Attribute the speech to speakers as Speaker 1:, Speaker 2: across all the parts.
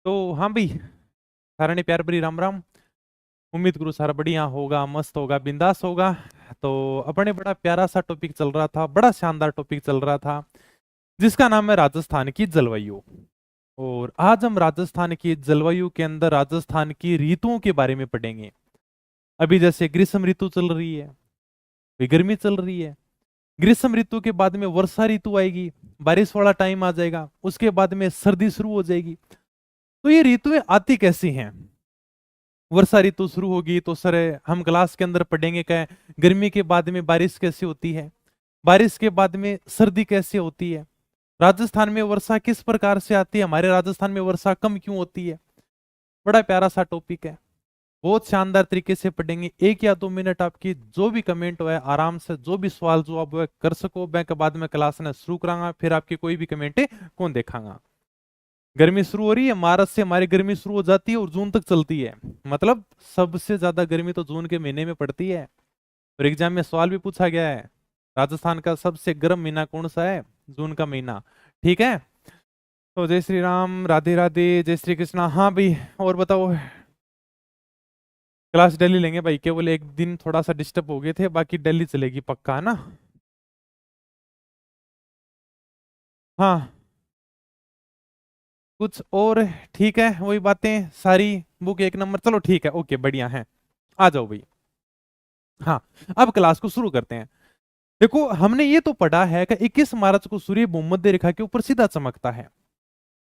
Speaker 1: तो हाँ भाई, सारा ने प्यार भरी राम राम। उम्मीद करूँ सारा बढ़िया होगा, मस्त होगा, बिंदास होगा। तो अपने बड़ा प्यारा सा टॉपिक चल रहा था, बड़ा शानदार टॉपिक चल रहा था, जिसका नाम है राजस्थान की जलवायु। और आज हम राजस्थान की जलवायु के अंदर राजस्थान की ऋतुओं के बारे में पढ़ेंगे। अभी जैसे ग्रीष्म ऋतु चल रही है, फिर गर्मी चल रही है। ग्रीष्म ऋतु के बाद में वर्षा ऋतु आएगी, बारिश वाला टाइम आ जाएगा, उसके बाद में सर्दी शुरू हो जाएगी। तो ये ऋतुएं आती कैसी हैं? वर्षा ऋतु शुरू होगी तो सर हम क्लास के अंदर पढ़ेंगे क्या, गर्मी के बाद में बारिश कैसी होती है, बारिश के बाद में सर्दी कैसे होती है, राजस्थान में वर्षा किस प्रकार से आती है, हमारे राजस्थान में वर्षा कम क्यों होती है। बड़ा प्यारा सा टॉपिक है, बहुत शानदार तरीके से पढ़ेंगे। 1 या 2 मिनट आपकी जो भी कमेंट हुआ है आराम से, जो भी सवाल जवाब हुआ है कर सको। मैं के बाद में क्लास ने शुरू करांगा, फिर आपकी कोई भी कमेंट कौन देखांगा। गर्मी शुरू हो रही है, मार्च से हमारी गर्मी शुरू हो जाती है और जून तक चलती है। मतलब सबसे ज्यादा गर्मी तो जून के महीने में पड़ती है। और एग्जाम में सवाल भी पूछा गया है, राजस्थान का सबसे गर्म महीना कौन सा है? जून का महीना। ठीक है। तो जय श्री राम, राधे राधे, जय श्री कृष्णा। हाँ भाई, और बताओ। क्लास डेली लेंगे भाई, केवल एक दिन थोड़ा सा डिस्टर्ब हो गए थे, बाकी डेली चलेगी पक्का, है ना? हाँ, कुछ और? ठीक है, वही बातें सारी। बुक 1 नंबर, चलो ठीक है, ओके बढ़िया है। आ जाओ भाई। हाँ, अब क्लास को शुरू करते हैं। देखो, हमने ये तो पढ़ा है कि 21 मार्च को सूर्य भूमध्य रेखा के ऊपर सीधा चमकता है,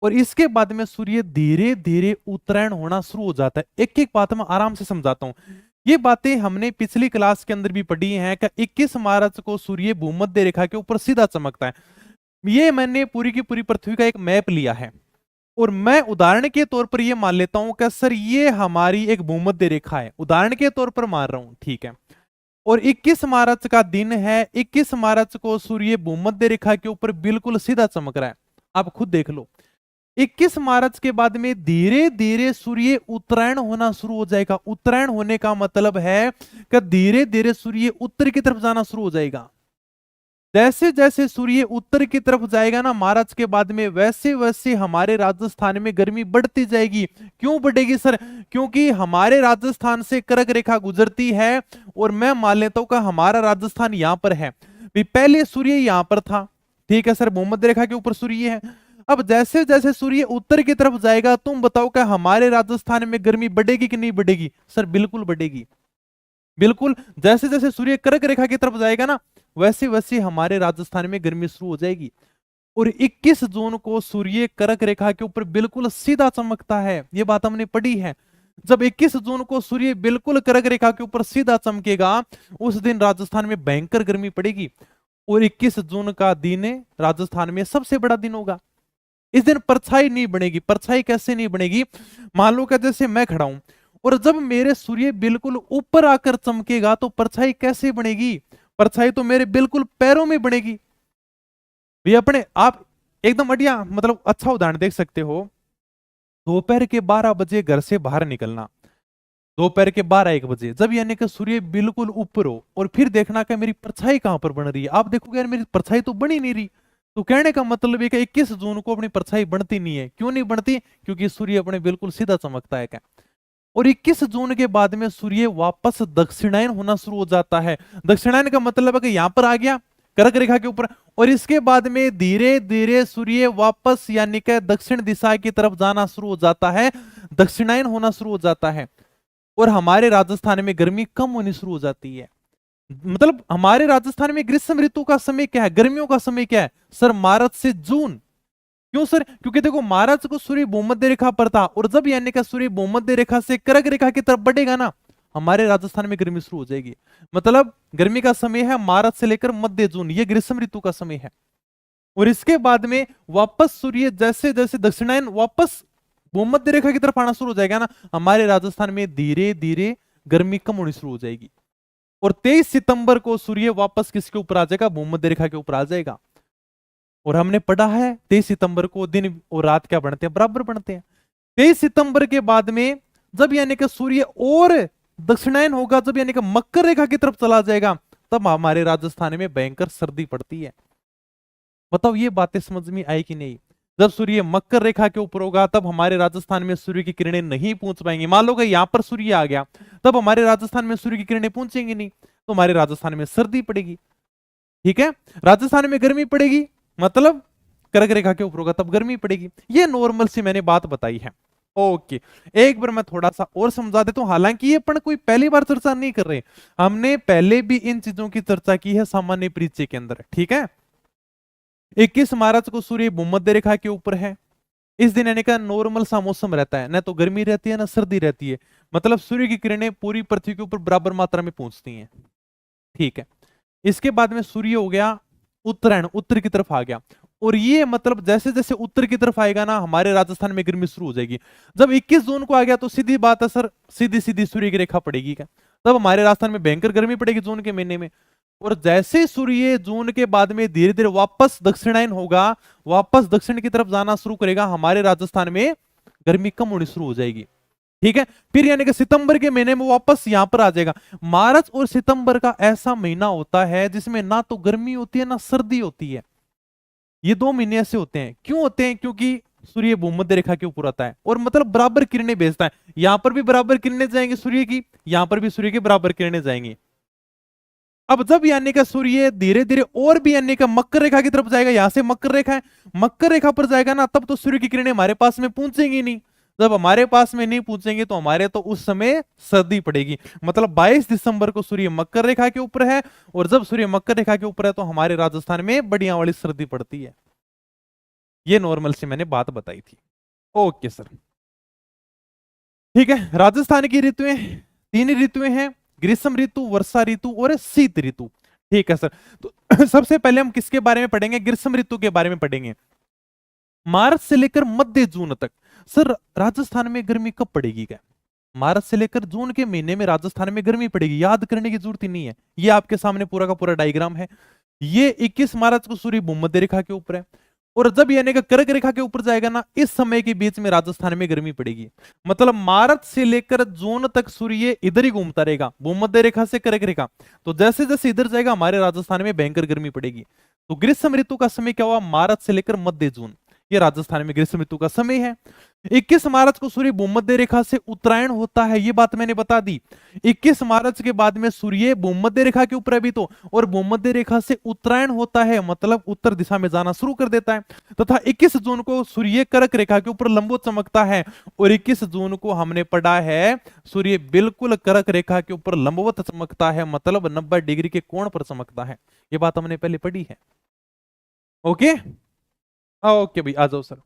Speaker 1: और इसके बाद में सूर्य धीरे धीरे उत्तरायण होना शुरू हो जाता है। एक एक बात मैं आराम से समझाता हूं। ये बातें हमने पिछली क्लास के अंदर भी पढ़ी हैं कि 21 मार्च को सूर्य भूमध्य रेखा के ऊपर सीधा चमकता है। ये मैंने पूरी की पूरी पृथ्वी का एक मैप लिया है, और मैं उदाहरण के तौर पर ये मान लेता हूं कि सर ये हमारी एक भूमध्य रेखा है, उदाहरण के तौर पर मान रहा हूं, ठीक है। और 21 मार्च का दिन है, 21 मार्च को सूर्य भूमध्य रेखा के ऊपर बिल्कुल सीधा चमक रहा है। आप खुद देख लो, 21 मार्च के बाद में धीरे धीरे सूर्य उत्तरायण होना शुरू हो जाएगा। उत्तरायण होने का मतलब है कि धीरे धीरे सूर्य उत्तर की तरफ जाना शुरू हो जाएगा। जैसे जैसे सूर्य उत्तर की तरफ जाएगा ना मार्च के बाद में, वैसे वैसे हमारे राजस्थान में गर्मी बढ़ती जाएगी। क्यों बढ़ेगी सर? क्योंकि हमारे राजस्थान से कर्क रेखा गुजरती है, और मैं मान लेता हूं कि हमारा राजस्थान यहां पर है। पहले सूर्य यहां पर था, ठीक है सर, भूमध्य रेखा के ऊपर सूर्य है। अब जैसे जैसे सूर्य उत्तर की तरफ जाएगा, तुम बताओ क्या हमारे राजस्थान में गर्मी बढ़ेगी कि नहीं बढ़ेगी? सर बिल्कुल बढ़ेगी, बिल्कुल। जैसे जैसे सूर्य कर्क रेखा की तरफ जाएगा ना, वैसे वैसे हमारे राजस्थान में गर्मी शुरू हो जाएगी। और 21 जून को सूर्य कर्क रेखा के ऊपर बिल्कुल सीधा चमकता है, ये बात हमने पढ़ी है। जब 21 जून को सूर्य बिल्कुल कर्क रेखा के ऊपर सीधा चमकेगा, उस दिन राजस्थान में भयंकर गर्मी पड़ेगी। और 21 जून का दिन राजस्थान में सबसे बड़ा दिन होगा। इस दिन परछाई नहीं बनेगी। परछाई कैसे नहीं बनेगी? मान लो कि जैसे मैं खड़ा हूं, और जब मेरे सूर्य बिल्कुल ऊपर आकर चमकेगा, तो परछाई कैसे बनेगी? परछाई तो मेरे बिल्कुल पैरों में बनेगी। भी अपने आप एकदम बढ़िया, मतलब अच्छा उदाहरण देख सकते हो। दोपहर के 12 बजे घर से बाहर निकलना, दोपहर के 12-1 बजे, जब यानी कि सूर्य बिल्कुल ऊपर हो, और फिर देखना कि मेरी परछाई कहां पर बन रही है। आप देखोगे यार मेरी परछाई तो बनी नहीं रही। तो कहने का मतलब है कि 21 जून को अपनी परछाई बनती नहीं है। क्यों नहीं बनती? क्योंकि सूर्य अपने बिल्कुल सीधा चमकता है क्या। और 21 जून के बाद में सूर्य वापस दक्षिणायन होना शुरू हो जाता है। दक्षिणायन का मतलब है कि यहां पर आ गया कर्क रेखा के ऊपर, और इसके बाद में धीरे धीरे सूर्य वापस यानी कि दक्षिण दिशा की तरफ जाना शुरू हो जाता है, दक्षिणायन होना शुरू हो जाता है। और हमारे राजस्थान में गर्मी कम होनी शुरू हो जाती है। मतलब हमारे राजस्थान में ग्रीष्म ऋतु का समय क्या है, गर्मियों का समय क्या है? सर मार्च से जून। क्यों सर? क्योंकि देखो मार्च को सूर्य भूमध्य रेखा पर था, और जब यानी का सूर्य भूमध्य रेखा से कर्क रेखा की तरफ बढ़ेगा ना, हमारे राजस्थान में गर्मी शुरू हो जाएगी। मतलब गर्मी का समय है मार्च से लेकर मध्य जून, ये ग्रीष्म ऋतु का समय है। और इसके बाद में वापस सूर्य जैसे जैसे दक्षिणायन वापस भूमध्य रेखा की तरफ आना शुरू हो जाएगा ना, हमारे राजस्थान में धीरे धीरे गर्मी कम होनी शुरू हो जाएगी। और 23 सितंबर को सूर्य वापस किसके ऊपर आ जाएगा? भूमध्य रेखा के ऊपर आ जाएगा। और हमने पढ़ा है 23 सितंबर को दिन और रात क्या बनते हैं? बराबर बनते हैं। 23 सितंबर के बाद में जब यानी कि सूर्य और दक्षिणायन होगा, जब यानी कि मकर रेखा की तरफ चला जाएगा, तब हमारे राजस्थान में भयंकर सर्दी पड़ती है। बताओ ये बातें समझ में आई कि नहीं? जब सूर्य मकर रेखा के ऊपर होगा तब हमारे राजस्थान में सूर्य की किरणें नहीं पहुंच पाएंगी। मान लो कि यहां पर सूर्य आ गया, तब हमारे राजस्थान में सूर्य की किरणें पहुंचेंगी नहीं, तो हमारे राजस्थान में सर्दी पड़ेगी। ठीक है, राजस्थान में गर्मी पड़ेगी, मतलब कर्क रेखा के ऊपर होगा तब गर्मी पड़ेगी। ये नॉर्मल सी मैंने बात बताई है। ओके, एक बार मैं थोड़ा सा और समझा देता हूं। हालांकि ये अपन कोई पहली बार चर्चा नहीं कर रहे, हमने पहले भी इन चीजों की चर्चा की है सामान्य परिचय के अंदर। ठीक है, 21 मार्च को सूर्य भूमध्य रेखा के ऊपर है। इस दिन यानी का नॉर्मल सा मौसम रहता है, ना तो गर्मी रहती है ना सर्दी रहती है, मतलब सूर्य की किरणें पूरी पृथ्वी के ऊपर बराबर मात्रा में पहुंचती हैं। ठीक है, इसके बाद में सूर्य हो गया उत्तरायण, उत्तर की तरफ आ गया, और ये मतलब जैसे जैसे उत्तर की तरफ आएगा ना हमारे राजस्थान में गर्मी शुरू हो जाएगी। जब 21 जून को आ गया तो सीधी बात है सर, सीधी सीधी सूर्य की रेखा पड़ेगी क्या, तब हमारे राजस्थान में भयंकर गर्मी पड़ेगी जून के महीने में। और जैसे सूर्य जून के बाद में धीरे धीरे वापस दक्षिणायन होगा, वापस दक्षिण की तरफ जाना शुरू करेगा, हमारे राजस्थान में गर्मी कम होनी शुरू हो जाएगी। ठीक है, फिर यानी कि सितंबर के महीने में वापस यहां पर आ जाएगा। मार्च और सितंबर का ऐसा महीना होता है जिसमें ना तो गर्मी होती है ना सर्दी होती है। ये 2 महीने ऐसे होते हैं। क्यों होते हैं? क्योंकि सूर्य भूमध्य रेखा के ऊपर आता है और मतलब बराबर किरणें भेजता है। यहां पर भी बराबर किरणें जाएंगी सूर्य की, यहां पर भी सूर्य की बराबर किरणें जाएंगी। अब जब यानी का सूर्य धीरे धीरे और भी यानी का मकर रेखा की तरफ जाएगा, यहां से मकर रेखा है, मकर रेखा पर जाएगा ना, तब तो सूर्य की किरणें हमारे पास में पहुंचेंगी नहीं। जब हमारे पास में नहीं पहुंचेंगे तो हमारे तो उस समय सर्दी पड़ेगी। मतलब 22 दिसंबर को सूर्य मकर रेखा के ऊपर है, और जब सूर्य मकर रेखा के ऊपर है तो हमारे राजस्थान में बढ़िया वाली सर्दी पड़ती है। ये नॉर्मल से मैंने बात बताई थी। ओके सर, ठीक है। राजस्थान की ऋतुएं 3 ऋतुएं हैं, ग्रीष्म ऋतु, वर्षा ऋतु और शीत ऋतु। ठीक है सर, तो सबसे पहले हम किसके बारे में पढ़ेंगे? ग्रीष्म ऋतु के बारे में पढ़ेंगे। मार्च से लेकर मध्य जून तक सर राजस्थान में गर्मी कब पड़ेगी? क्या मार्च से लेकर जून के महीने में राजस्थान में गर्मी पड़ेगी? याद करने की जरूरत ही नहीं है, ये आपके सामने पूरा का पूरा डायग्राम है। ये 21 मार्च को सूर्य भूमध्य रेखा के ऊपर है, और जब यानी कि कर्क रेखा के ऊपर जाएगा ना, इस समय के बीच में राजस्थान में गर्मी पड़ेगी। मतलब मार्च से लेकर जून तक सूर्य इधर ही घूमता रहेगा, भूमध्य रेखा से कर्क रेखा। तो जैसे जैसे इधर जाएगा हमारे राजस्थान में भयंकर गर्मी पड़ेगी। तो ग्रीष्म ऋतु का समय क्या हुआ? मार्च से लेकर मध्य जून, ये राजस्थान में ग्रीष्म ऋतु का समय है। 21 मार्च को सूर्य भूमध्य रेखा से उत्तरायण होता है, ये बात मैंने बता दी। 21 मार्च के बाद में सूर्य भूमध्य रेखा के ऊपर अभी तो, और भूमध्य रेखा से उत्तरायण होता है, मतलब उत्तर दिशा में जाना शुरू कर देता है। तथा 21 जून को सूर्य कर्क रेखा के ऊपर लंबवत चमकता है, और 21 जून को हमने पढ़ा है सूर्य बिल्कुल कर्क रेखा के ऊपर लंबवत चमकता है, मतलब 90 डिग्री के कोण पर चमकता है। ये बात हमने पहले पढ़ी है। ओके ओके भाई, आ जाओ सर।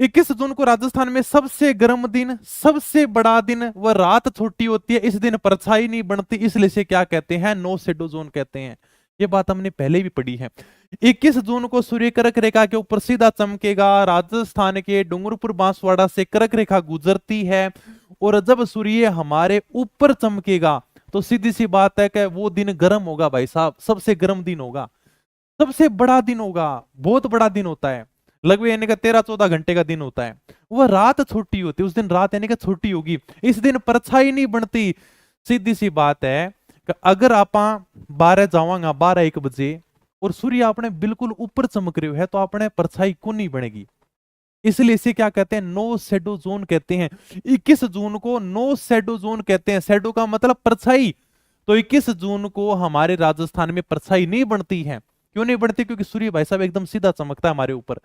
Speaker 1: 21 जून को राजस्थान में सबसे गर्म दिन, सबसे बड़ा दिन, वह रात छोटी होती है, इस दिन परछाई नहीं बनती, इसलिए से क्या कहते हैं? नो शेडो जोन कहते हैं। ये बात हमने पहले भी पढ़ी है। 21 जून को सूर्य कर्क रेखा के ऊपर सीधा चमकेगा, राजस्थान के डूंगरपुर बांसवाड़ा से कर्क रेखा गुजरती है, और जब सूर्य हमारे ऊपर चमकेगा तो सीधी सी बात है कि वो दिन गर्म होगा भाई साहब, सबसे गर्म दिन होगा, सबसे बड़ा दिन होगा, बहुत बड़ा दिन होता है, लगभग यानी का 13-14 घंटे का दिन होता है। वह रात छोटी होती है, उस दिन रात यानी का छोटी होगी, इस दिन परछाई नहीं बनती। सीधी सी बात है कि अगर आप 12 जावांगा 12-1 बजे और सूर्य आपने बिल्कुल ऊपर चमक रहे है तो आपने परछाई को नहीं बनेगी, इसलिए इसे क्या कहते हैं? नो शेडो जोन कहते हैं। 21 जून को नो शेडो जोन कहते हैं। शेडो का मतलब परछाई। तो 21 जून को हमारे राजस्थान में परछाई नहीं बनती है। क्यों नहीं बढ़ती? क्योंकि सूर्य भाई साहब एकदम सीधा चमकता है हमारे ऊपर,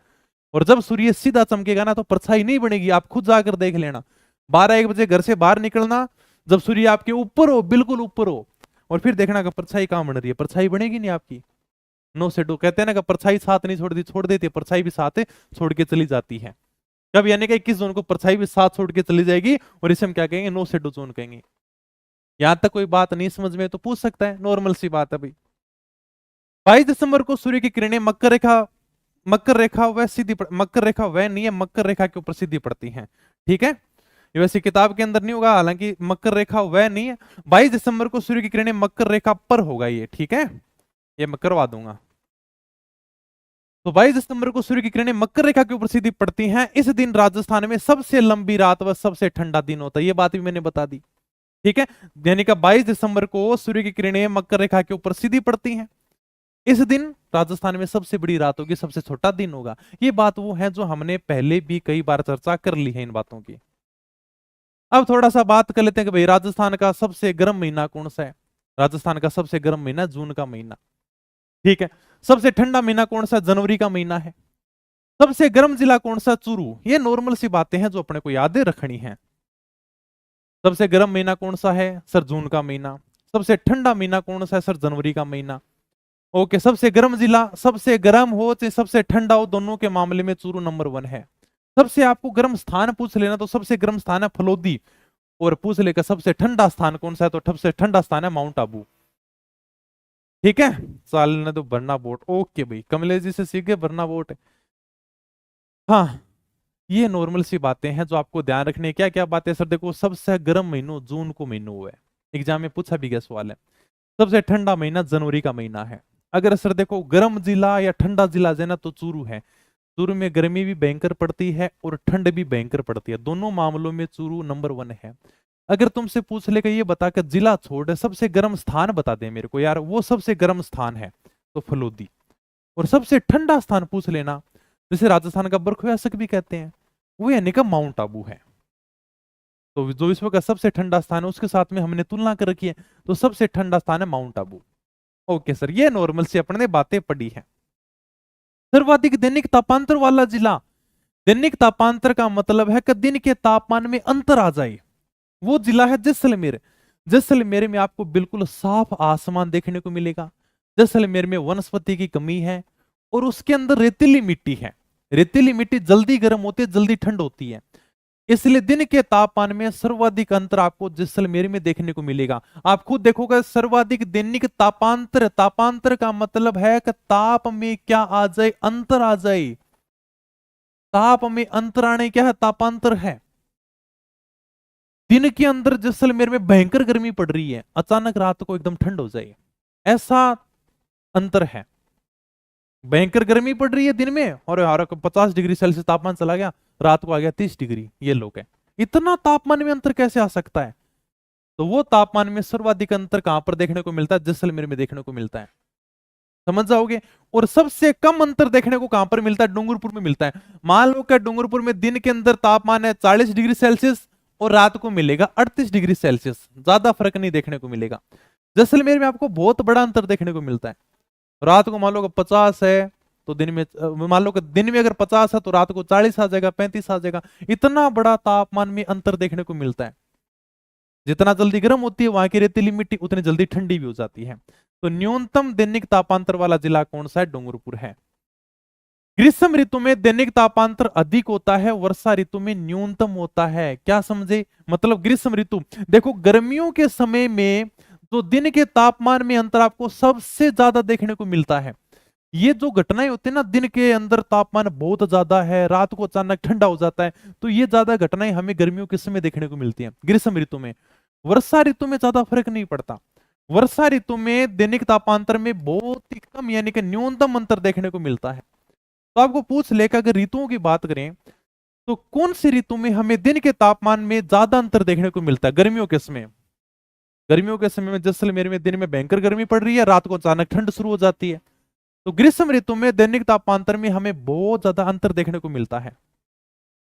Speaker 1: और जब सूर्य सीधा चमकेगा ना तो परछाई नहीं बनेगी। आप खुद जाकर देख लेना, 12-1 बजे घर से बाहर निकलना, जब सूर्य आपके ऊपर हो, बिल्कुल ऊपर हो, और फिर देखना कि परछाई कहां बन रही है, परछाई बनेगी नहीं आपकी। नो शेडो कहते हैं ना कि परछाई साथ नहीं छोड़ देती है, परछाई भी साथ छोड़ के चली जाती है। कब यानी कि 21 जून को परछाई भी साथ छोड़ के चली जाएगी, और इसे हम क्या कहेंगे? नो शेडो जोन कहेंगे। यहां तक कोई बात नहीं समझ में तो पूछ सकता है, नॉर्मल सी बात है भाई। 22 दिसंबर को सूर्य की किरणें मकर रेखा वह सीधी मकर रेखा वह नहीं है, मकर रेखा के ऊपर सीधी पड़ती हैं। ठीक है, ये वैसे किताब के अंदर नहीं होगा, हालांकि मकर रेखा वह नहीं है। 22 दिसंबर को सूर्य की किरणें मकर रेखा पर होगा ये। ठीक है, ये मैं करवा दूंगा। तो 22 दिसंबर को सूर्य की किरणें मकर रेखा के ऊपर सीधी पड़ती हैं। इस दिन राजस्थान में सबसे लंबी रात व सबसे ठंडा दिन होता है, ये बात भी मैंने बता दी। ठीक है, यानी कि 22 दिसंबर को सूर्य की किरणें मकर रेखा के ऊपर सीधी पड़ती हैं, इस दिन राजस्थान में सबसे बड़ी रात होगी, सबसे छोटा दिन होगा। ये बात वो है जो हमने पहले भी कई बार चर्चा कर ली है इन बातों की। अब थोड़ा सा बात कर लेते हैं कि भाई राजस्थान का सबसे गर्म महीना कौन सा है। राजस्थान का सबसे गर्म महीना जून का महीना, ठीक है। सबसे ठंडा महीना कौन सा, जनवरी का महीना है। सबसे गर्म जिला कौन सा, चूरू। ये नॉर्मल सी बातें हैं जो अपने को याद रखनी है। सबसे गर्म महीना कौन सा है सर, जून का महीना। सबसे ठंडा महीना कौन सा है सर, जनवरी का महीना। ओके, सबसे गर्म जिला, सबसे गर्म हो चाहे सबसे ठंडा हो, दोनों के मामले में चूरू नंबर 1 है। सबसे आपको गर्म स्थान पूछ लेना तो सबसे गर्म स्थान है फलोदी, और पूछ लेकर सबसे ठंडा स्थान कौन सा है तो सबसे ठंडा स्थान है माउंट आबू। ठीक है, चालने तो भरना बोट। ओके भाई, कमलेश जी से सीखे भरना बोट। हाँ, ये नॉर्मल सी बातें हैं जो आपको ध्यान रखने। क्या क्या बातें सर, देखो सबसे गर्म महीनों जून को महीनों हुआ है, एग्जाम में पूछा भी गया सवाल है। सबसे ठंडा महीना जनवरी का महीना है। अगर सर देखो गर्म जिला या ठंडा जिला है ना तो चूरू है। चूरू में गर्मी भी भयंकर पड़ती है और ठंड भी भयंकर पड़ती है, दोनों मामलों में चूरू नंबर 1 है। अगर तुमसे पूछ लेगा ये बता कर जिला छोड़ सबसे गर्म स्थान बता दे मेरे को यार, वो सबसे गर्म स्थान है तो फलोदी। और सबसे ठंडा स्थान पूछ लेना, जिसे राजस्थान का बर्फव्यासक भी कहते हैं, वो यानी कि माउंट आबू है। तो जो विश्व का सबसे ठंडा स्थान है उसके साथ में हमने तुलना कर रखी है, तो सबसे ठंडा स्थान है माउंट आबू। ओके सर, ये नॉर्मल से अपने बातें पढ़ी है। सर्वाधिक दैनिक तापांतर वाला जिला, दैनिक तापांतर का मतलब है कि दिन के तापमान में अंतर आ जाए, वो जिला है जैसलमेर। जैसलमेर में आपको बिल्कुल साफ आसमान देखने को मिलेगा। जैसलमेर में वनस्पति की कमी है और उसके अंदर रेतीली मिट्टी है। रेतीली मिट्टी जल्दी गर्म होती है, जल्दी ठंड होती है, इसलिए दिन के तापमान में सर्वाधिक अंतर आपको जैसलमेर में देखने को मिलेगा। आप खुद देखोगे सर्वाधिक दैनिक तापांतर, तापांतर का मतलब है कि ताप में क्या आ जाए, अंतर आ जाए। ताप में अंतर आने क्या है, तापांतर है। दिन के अंदर जैसलमेर में भयंकर गर्मी पड़ रही है, अचानक रात को एकदम ठंड हो जाए, ऐसा अंतर है। भयंकर गर्मी पड़ रही है दिन में और यार 50 डिग्री सेल्सियस तापमान चला गया, रात को आ गया 30 डिग्री, ये लोग है। इतना तापमान में अंतर कैसे आ सकता है। तो वो तापमान में सर्वाधिक अंतर कहां पर देखने को मिलता है, जैसलमेर में देखने को मिलता है, समझ जाओगे। और सबसे कम अंतर देखने को कहां पर मिलता है, डूंगरपुर में मिलता है। मान लो कि डूंगरपुर में दिन के अंदर तापमान है 40 डिग्री सेल्सियस और रात को मिलेगा 38 डिग्री सेल्सियस, ज्यादा फर्क नहीं देखने को मिलेगा। जैसलमेर में आपको बहुत बड़ा अंतर देखने को मिलता है। रात को मान लो 50 है तो दिन में, मान लो कि दिन में अगर 50 है तो रात को 40 आ जाएगा, 35 आ जाएगा। इतना बड़ा तापमान में अंतर देखने को मिलता है। जितना जल्दी गर्म होती है वहां की रेतीली मिट्टी, उतनी जल्दी ठंडी भी हो जाती है। तो न्यूनतम दैनिक तापांतर वाला जिला कौन सा है, डूंगरपुर है। ग्रीष्म ऋतु में दैनिक तापांतर अधिक होता है, वर्षा ऋतु में न्यूनतम होता है। क्या समझे, मतलब ग्रीष्म ऋतु, देखो गर्मियों के समय में तो दिन के तापमान में अंतर आपको सबसे ज्यादा देखने को मिलता है। ये जो घटनाएं होती है ना, दिन के अंदर तापमान बहुत ज्यादा है, रात को अचानक ठंडा हो जाता है, तो ये ज्यादा घटनाएं हमें गर्मियों के समय देखने को मिलती हैं ग्रीष्म ऋतु में। वर्षा ऋतु में ज्यादा फर्क नहीं पड़ता। वर्षा ऋतु में दैनिक तापांतर में बहुत ही कम यानी कि न्यूनतम अंतर देखने को मिलता है। तो आपको पूछ लेकर अगर ऋतुओं की बात करें तो कौन सी ऋतु में हमें दिन के तापमान में ज्यादा अंतर देखने को मिलता है, गर्मियों के समय। गर्मियों के समय में जैसलमेर में दिन में भयंकर गर्मी पड़ रही है, रात को अचानक ठंड शुरू हो जाती है। तो ग्रीष्म ऋतु में दैनिक तापांतर में हमें बहुत ज्यादा अंतर देखने को मिलता है।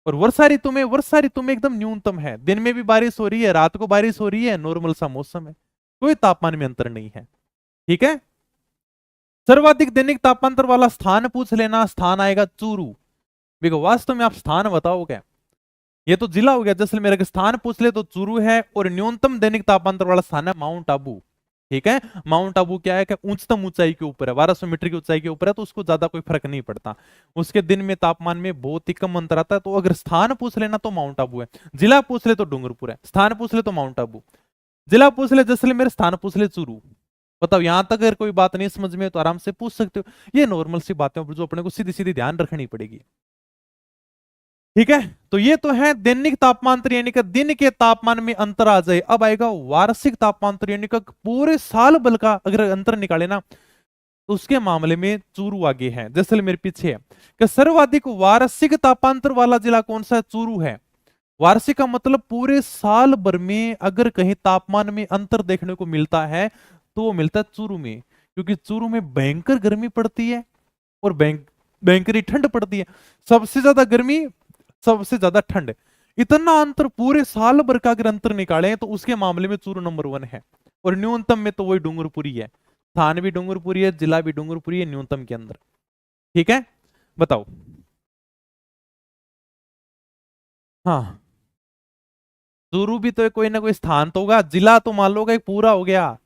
Speaker 1: और वर्षा ऋतु में एकदम न्यूनतम है, दिन में भी बारिश हो रही है, रात को बारिश हो रही है, नॉर्मल सा मौसम है, कोई तापमान में अंतर नहीं है। ठीक है, सर्वाधिक दैनिक तापांतर वाला स्थान पूछ लेना, स्थान आएगा चूरू। देखो वास्तव में आप स्थान बताओ क्या, ये तो जिला हो गया जैसलमेर, अगर स्थान पूछ ले तो चूरू है, और न्यूनतम दैनिक तापांतर वाला स्थान है माउंट आबू। ठीक है, माउंट आबू क्या है कि उच्चतम ऊंचाई के ऊपर है, 1200 मीटर की ऊंचाई के ऊपर है, तो उसको ज्यादा कोई फर्क नहीं पड़ता, उसके दिन में तापमान में बहुत ही कम अंतर आता है। तो अगर स्थान पूछ लेना तो माउंट आबू है, जिला पूछ ले तो डूंगरपुर है, स्थान पूछ ले तो माउंट आबू, जिला पूछ ले जैसलमेर, स्थान पूछ ले चूरू। बताओ, यहां तक अगर कोई बात नहीं समझ में तो आराम से पूछ सकते हो। ये नॉर्मल सी बातें जो अपने को सीधी सीधी ध्यान रखनी पड़ेगी। ठीक है, तो ये तो है दैनिक तापमांतर यानी कि दिन के तापमान में अंतर आ जाए। अब आएगा वार्षिक तापमांतर यानी कि पूरे साल बल का अगर अंतर निकाले ना, तो उसके मामले में चूरू आगे है, जैसलमेर पीछे है। कि सर्वाधिक वार्षिक तापांतर वाला जिला कौन सा है, चूरू है। वार्षिक का मतलब पूरे साल भर में अगर कहीं तापमान में अंतर देखने को मिलता है तो वो मिलता है चूरू में, क्योंकि चूरू में भयंकर गर्मी पड़ती है और भयंकरी ठंड पड़ती है। सबसे ज्यादा गर्मी, सबसे ज्यादा ठंड, इतना अंतर पूरे साल भर का अगर अंतर निकाले तो उसके मामले में चूरू नंबर 1 है। और न्यूनतम में तो वही डूंगरपुरी है, स्थान भी डूंगरपुरी है, जिला भी डूंगरपुरी है न्यूनतम के अंदर। ठीक है, बताओ। हाँ, चूरू भी तो कोई ना कोई स्थान तो होगा, जिला तो मान लो एक पूरा हो गया।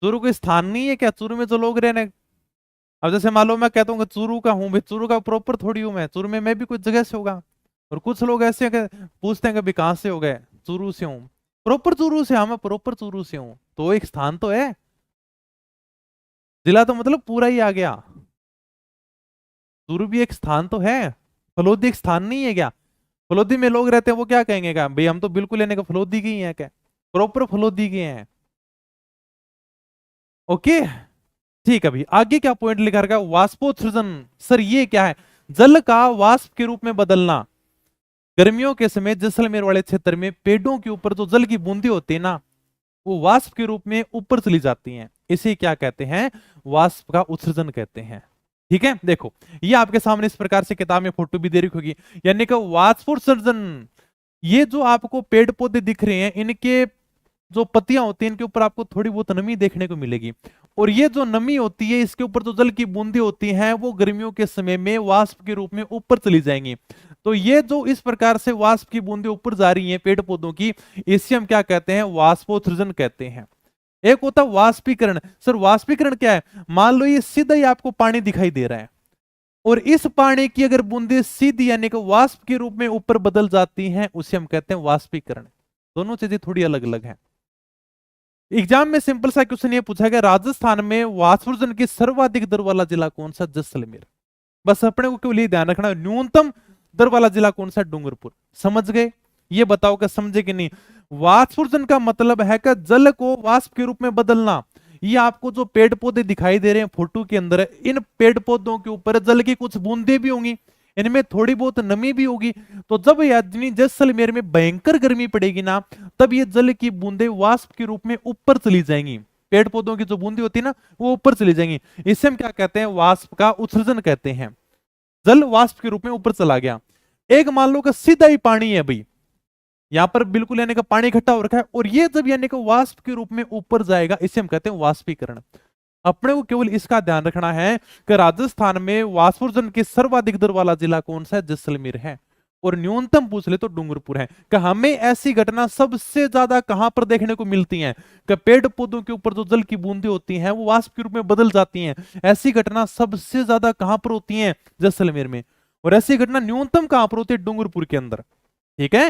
Speaker 1: चूरू कोई स्थान नहीं है क्या? चूरू में जो लोग रहने, अब जैसे मान लो मैं कहता हूँ कि चूरू का हूँ भाई, चूरू का प्रॉपर थोड़ी हूँ मैं, चूरू में मैं भी कुछ जगह से होगा। और कुछ लोग ऐसे हैं कि पूछते हैं कि भी कहां से हो गए, चूरू से हूँ, प्रॉपर चूरू से। हाँ, मैं प्रॉपर चूरू से हूँ, तो एक स्थान तो है। जिला तो मतलब पूरा ही आ गया। चूरू भी एक स्थान तो है, फलोदी एक स्थान नहीं है क्या? फलोदी में लोग रहते हैं, वो क्या कहेंगे क्या भाई, हम तो बिल्कुल लेने का फलोदी के ही हैं क्या, प्रॉपर फलोदी के हैं। ओके, ठीक है भाई। आगे क्या पॉइंट लिखा रखा है? वाष्पोत्सर्जन। सर ये क्या है? जल का वाष्प के रूप में बदलना। गर्मियों के समय जैसलमेर वाले क्षेत्र में पेड़ों के ऊपर जो जल की बूंदी होती है ना, वो वाष्प के रूप में ऊपर चली जाती हैं। इसे क्या कहते हैं? वाष्प का उत्सर्जन कहते हैं। ठीक है, देखो ये आपके सामने इस प्रकार से किताब में फोटो भी दे रखी होगी, यानी कि वाष्पोत्सर्जन। ये जो आपको पेड़ पौधे दिख रहे हैं, इनके जो पत्तियां होती हैं, इनके ऊपर आपको थोड़ी बहुत नमी देखने को मिलेगी। और ये जो नमी होती है, इसके ऊपर जो जल की बूंदें होती हैं, वो गर्मियों के समय में वाष्प के रूप में ऊपर चली जाएंगी। तो ये जो इस प्रकार से वाष्प की बूंदें ऊपर जा रही हैं पेड़ पौधों की, इसे हम क्या कहते हैं? वाष्पोत्सर्जन कहते हैं। एक होता है वाष्पीकरण। सर वाष्पीकरण क्या है? मान लो ये सीधा ही आपको पानी दिखाई दे रहा है, और इस पानी की अगर बूंदें सीधी यानी कि वाष्प के रूप में ऊपर बदल जाती हैं, उसे हम कहते हैं वाष्पीकरण। दोनों चीजें थोड़ी अलग अलग हैं। एग्जाम में सिंपल सा क्वेश्चन ये पूछा गया, राजस्थान में वाष्पोत्सर्जन की सर्वाधिक दर वाला जिला कौन सा? जैसलमेर। बस अपने को केवल ये ध्यान रखना, न्यूनतम दर वाला जिला कौन सा? डूंगरपुर। समझ गए? ये बताओ कि समझे कि नहीं? वाष्पोत्सर्जन का मतलब है कि जल को वाष्प के रूप में बदलना। ये आपको जो पेड़ पौधे दिखाई दे रहे हैं फोटो के अंदर, इन पेड़ पौधों के ऊपर जल की कुछ बूंदे भी होंगी, इनमें थोड़ी बहुत नमी भी होगी। तो जब यानी जैसलमेर में भयंकर गर्मी पड़ेगी ना, तब ये जल की बूंदे वाष्प के रूप में ऊपर चली जाएंगी। पेड़ पौधों की जो बूंदी होती है ना, वो ऊपर चली जाएंगी। इसे हम क्या कहते हैं? वाष्प का उत्सर्जन कहते हैं। जल वाष्प के रूप में ऊपर चला गया। एक मान लो का सीधा ही पानी है भाई, यहां पर बिल्कुल यानी कि पानी इकट्ठा हो रखा है, और ये जब यानी कि वाष्प के रूप में ऊपर जाएगा, इसे हम कहते हैं वाष्पीकरण। अपने को केवल इसका ध्यान रखना है कि राजस्थान में वाष्पोत्सर्जन की सर्वाधिक दर वाला जिला कौन सा है? जैसलमेर है। और न्यूनतम पूछ ले तो डूंगरपुर है। कि हमें ऐसी घटना सबसे ज्यादा कहां पर देखने को मिलती है? कि पेड़ पौधों के ऊपर जो जल की बूंदें होती हैं, वो वाष्प के रूप में बदल जाती हैं। ऐसी घटना सबसे ज्यादा कहां पर होती है? जैसलमेर में। और ऐसी घटना न्यूनतम कहां पर होती है? डूंगरपुर के अंदर। ठीक है,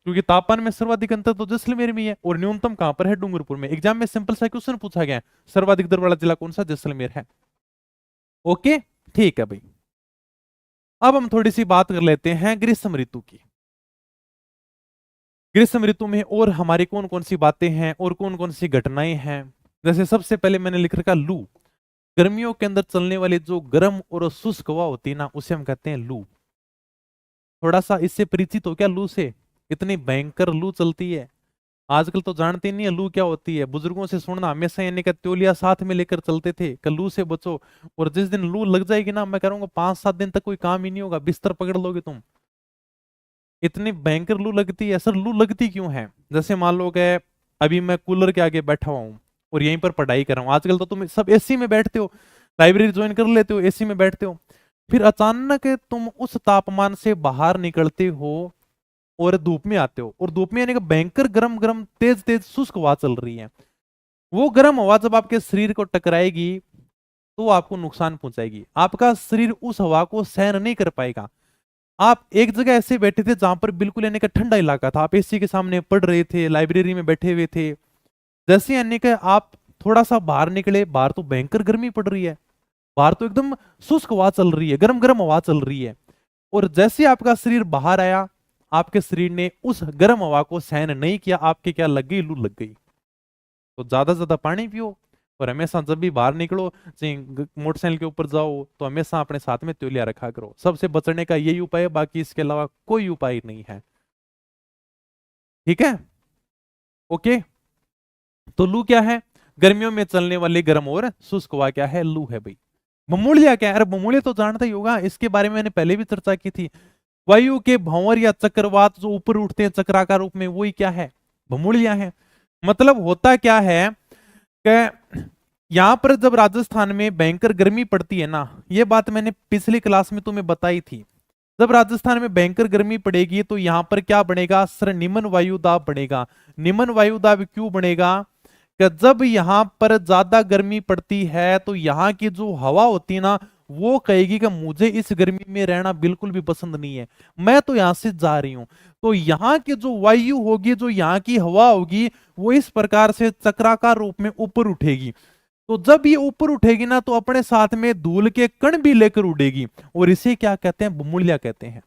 Speaker 1: क्योंकि तापमान में सर्वाधिक अंतर तो जैसलमेर में है, और न्यूनतम कहां पर है? डूंगरपुर में। एग्जाम में सिंपल सा क्वेश्चन पूछा गया है, सर्वाधिक दर वाला जिला कौन सा? जैसलमेर है। ओके, ठीक है भाई। अब हम थोड़ी सी बात कर लेते हैं ग्रीष्म ऋतु की। ग्रीष्म ऋतु में और हमारी कौन कौन सी बातें हैं और कौन कौन सी घटनाएं हैं? जैसे सबसे पहले मैंने लिख रखा लू। गर्मियों के अंदर चलने वाली जो गर्म और शुष्क हवा होती है ना, उसे हम कहते हैं लू। थोड़ा सा इससे परिचित हो क्या लू से? इतनी भयंकर लू चलती है। आजकल तो जानते नहीं है लू क्या होती है। बुजुर्गों से सुनना हमेशा, यानी कि तौलिया साथ में लेकर चलते थे कि लू से बचो। और जिस दिन लू लग जाएगी ना, मैं कह रहा हूँ 5-7 दिन तक कोई काम ही नहीं होगा, बिस्तर पकड़ लोगे तुम, इतनी भयंकर लू लगती है। सर लू लगती क्यों है? जैसे मान लो कि अभी मैं कूलर के आगे बैठा हुआ हूँ और यहीं पर पढ़ाई कर रहा हूँ। आजकल तो तुम सब एसी में बैठते हो, लाइब्रेरी ज्वाइन कर लेते हो, एसी में बैठते हो। फिर अचानक तुम उस तापमान से बाहर निकलते हो और धूप में आते हो, और धूप में यानी कि भयंकर गरम गरम तेज तेज शुष्क हवा चल रही है। वो गर्म हवा जब आपके शरीर को टकराएगी, तो आपको नुकसान पहुंचाएगी। आपका शरीर उस हवा को सहन नहीं कर पाएगा। आप एक जगह ऐसे बैठे थे जहां पर बिल्कुल यानी कि ठंडा इलाका था, आप एसी के सामने पढ़ रहे थे, लाइब्रेरी में बैठे हुए थे। जैसे यानी कि आप थोड़ा सा बाहर निकले, बाहर तो भयंकर गर्मी पड़ रही है, बाहर तो एकदम शुष्क हवा चल रही है, गर्म गर्म हवा चल रही है। और जैसे आपका शरीर बाहर आया, आपके शरीर ने उस गर्म हवा को सहन नहीं किया, आपके क्या लग गई? लू लग गई। तो ज्यादा से ज्यादा पानी पियो, और हमेशा जब भी बाहर निकलो, चाहे मोटरसाइकिल के ऊपर जाओ, तो हमेशा अपने साथ में तौलिया रखा करो। सबसे बचने का यही उपाय है, बाकी इसके अलावा कोई उपाय नहीं है। ठीक है, ओके। तो लू क्या है? गर्मियों में चलने वाली गर्म और शुष्क हवा क्या है? लू है भाई। बमूलिया क्या है? अरे बमूलिया तो जानता ही होगा, इसके बारे में मैंने पहले भी चर्चा की थी। वायु के भंवर या चक्रवात जो ऊपर उठते हैं चक्राकार रूप में, वही क्या है? बमूलिया है। मतलब होता क्या है कि यहां पर जब राजस्थान में भयंकर गर्मी पड़ती है ना, ये बात मैंने पिछली क्लास में तुम्हें बताई थी। जब राजस्थान में भयंकर गर्मी पड़ेगी तो यहां पर क्या बनेगा सर? निम्न वायुदाब बनेगा। निम्न वायुदाब क्यों बनेगा? कि जब यहां पर ज्यादा गर्मी पड़ती है तो यहाँ की जो हवा होती है ना, वो कहेगी कि मुझे इस गर्मी में रहना बिल्कुल भी पसंद नहीं है, मैं तो यहां से जा रही हूं। तो यहाँ की जो वायु होगी, जो यहाँ की हवा होगी, वो इस प्रकार से चक्राकार रूप में ऊपर उठेगी। तो जब ये ऊपर उठेगी ना, तो अपने साथ में धूल के कण भी लेकर उड़ेगी, और इसे क्या कहते हैं? बमूलिया कहते हैं।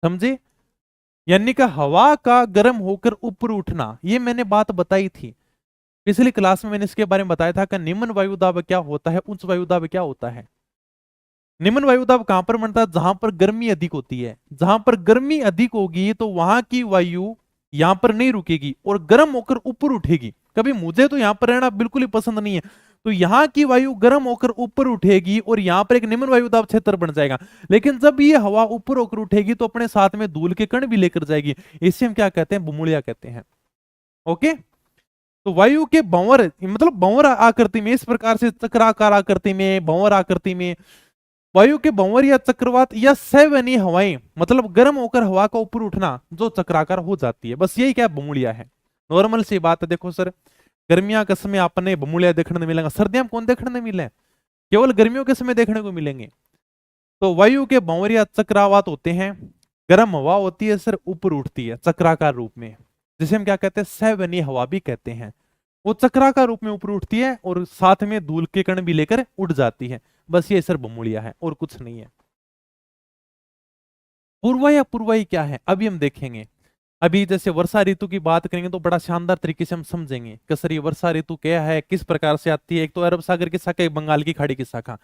Speaker 1: समझे? यानी कि हवा का गर्म होकर ऊपर उठना, ये मैंने बात बताई थी पिछली क्लास में। मैंने इसके बारे में बताया था कि निम्न वायुदाब क्या होता है, उच्च वायुदाब क्या होता है। निम्न वायुदाब कहां पर बनता है? जहां पर गर्मी अधिक होती है। जहां पर गर्मी अधिक होगी तो वहां की वायु यहां पर नहीं रुकेगी और गर्म होकर ऊपर उठेगी। कभी मुझे तो यहां पर रहना बिल्कुल ही पसंद नहीं है, तो यहाँ की वायु गर्म होकर ऊपर उठेगी और यहाँ पर एक निम्न वायुदाब क्षेत्र बन जाएगा। लेकिन जब ये हवा ऊपर होकर उठेगी तो अपने साथ में धूल के कण भी लेकर जाएगी। इसे हम क्या कहते हैं? बमूलिया कहते हैं। ओके, तो वायु के भंवर, मतलब भंवर आकृति में, इस प्रकार से चक्राकार आकृति में, भंवर आकृति में, वायु के भंवर या चक्रवात या सैवनी हवाएं, मतलब गर्म होकर हवा का ऊपर उठना जो चक्राकार हो जाती है, बस यही क्या बमूलिया है। नॉर्मल सी बात है। देखो सर, गर्मियां के समय आपने बमूलिया देखने को मिलेगा, सर्दियां में कौन देखने को मिले? केवल गर्मियों के समय देखने को मिलेंगे। तो वायु के भंवर या चक्रवात होते हैं, गर्म हवा होती है सर, ऊपर उठती है चक्राकार रूप में, जिसे हम क्या कहते हैं? सैवनी हवा भी कहते हैं। वो चक्राकार रूप में ऊपर उठती है और साथ में धूल के कण भी लेकर उड़ जाती है। बस ये सर बमूलिया है और कुछ नहीं है। पूर्वा या पूर्वाई क्या है अभी हम देखेंगे। अभी जैसे वर्षा ऋतु की बात करेंगे तो बड़ा शानदार तरीके से हम समझेंगे कि सर ये वर्षा ऋतु क्या है, किस प्रकार से आती है। एक तो अरब सागर की शाखा, एक बंगाल की खाड़ी की शाखा।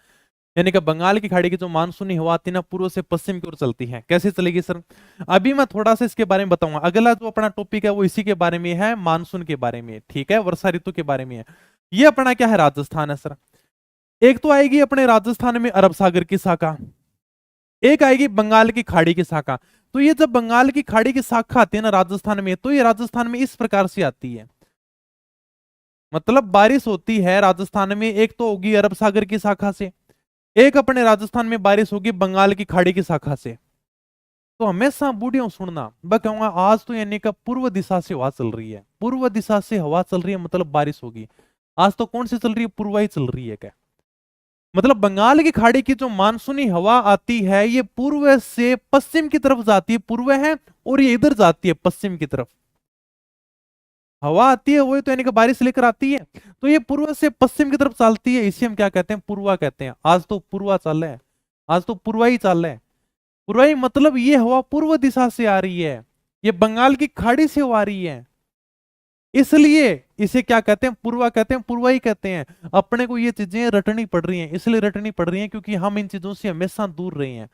Speaker 1: यानी कि बंगाल की खाड़ी की जो मानसूनी हवा आती है ना, पूर्व से पश्चिम की ओर चलती है। कैसे चलेगी सर? अभी मैं थोड़ा सा इसके बारे में बताऊंगा। अगला जो अपना टॉपिक है वो इसी के बारे में है, मानसून के बारे में, ठीक है, वर्षा ऋतु के बारे में है। ये अपना क्या है? राजस्थान है सर। एक तो आएगी अपने राजस्थान में अरब सागर की शाखा, एक आएगी बंगाल की खाड़ी की शाखा। तो ये जब बंगाल की खाड़ी की शाखा आती है ना राजस्थान में, तो ये राजस्थान में इस प्रकार से आती है। मतलब बारिश होती है राजस्थान में, एक तो होगी अरब सागर की शाखा से, एक अपने राजस्थान में बारिश होगी बंगाल की खाड़ी की शाखा से। तो हमेशा बूढ़ियों सुनना, मैं कहूंगा आज तो यानी का पूर्व दिशा से हवा चल रही है, पूर्व दिशा से हवा चल रही है, मतलब बारिश होगी। आज तो कौन सी चल रही है? पूर्वाई चल रही है क्या? मतलब बंगाल की खाड़ी की जो मानसूनी हवा आती है, ये पूर्व से पश्चिम की तरफ जाती है, पूर्व है, और ये इधर जाती है पश्चिम की तरफ। हवा आती है वही तो यानी कि बारिश लेकर आती है, तो ये पूर्व से पश्चिम की तरफ चलती है, इसे हम क्या कहते हैं? पूर्वा कहते हैं। आज तो पूर्वा चल रहा है, आज तो पूर्वाई चल रहा है। पूर्वाई मतलब ये हवा पूर्व दिशा से आ रही है, ये बंगाल की खाड़ी से आ रही है, इसलिए इसे क्या कहते हैं? पूर्वा कहते हैं, पूर्वाई कहते हैं। अपने को ये चीजें रटनी पड़ रही हैं, इसलिए रटनी पड़ रही हैं क्योंकि हम इन चीजों से हमेशा दूर रहे हैं।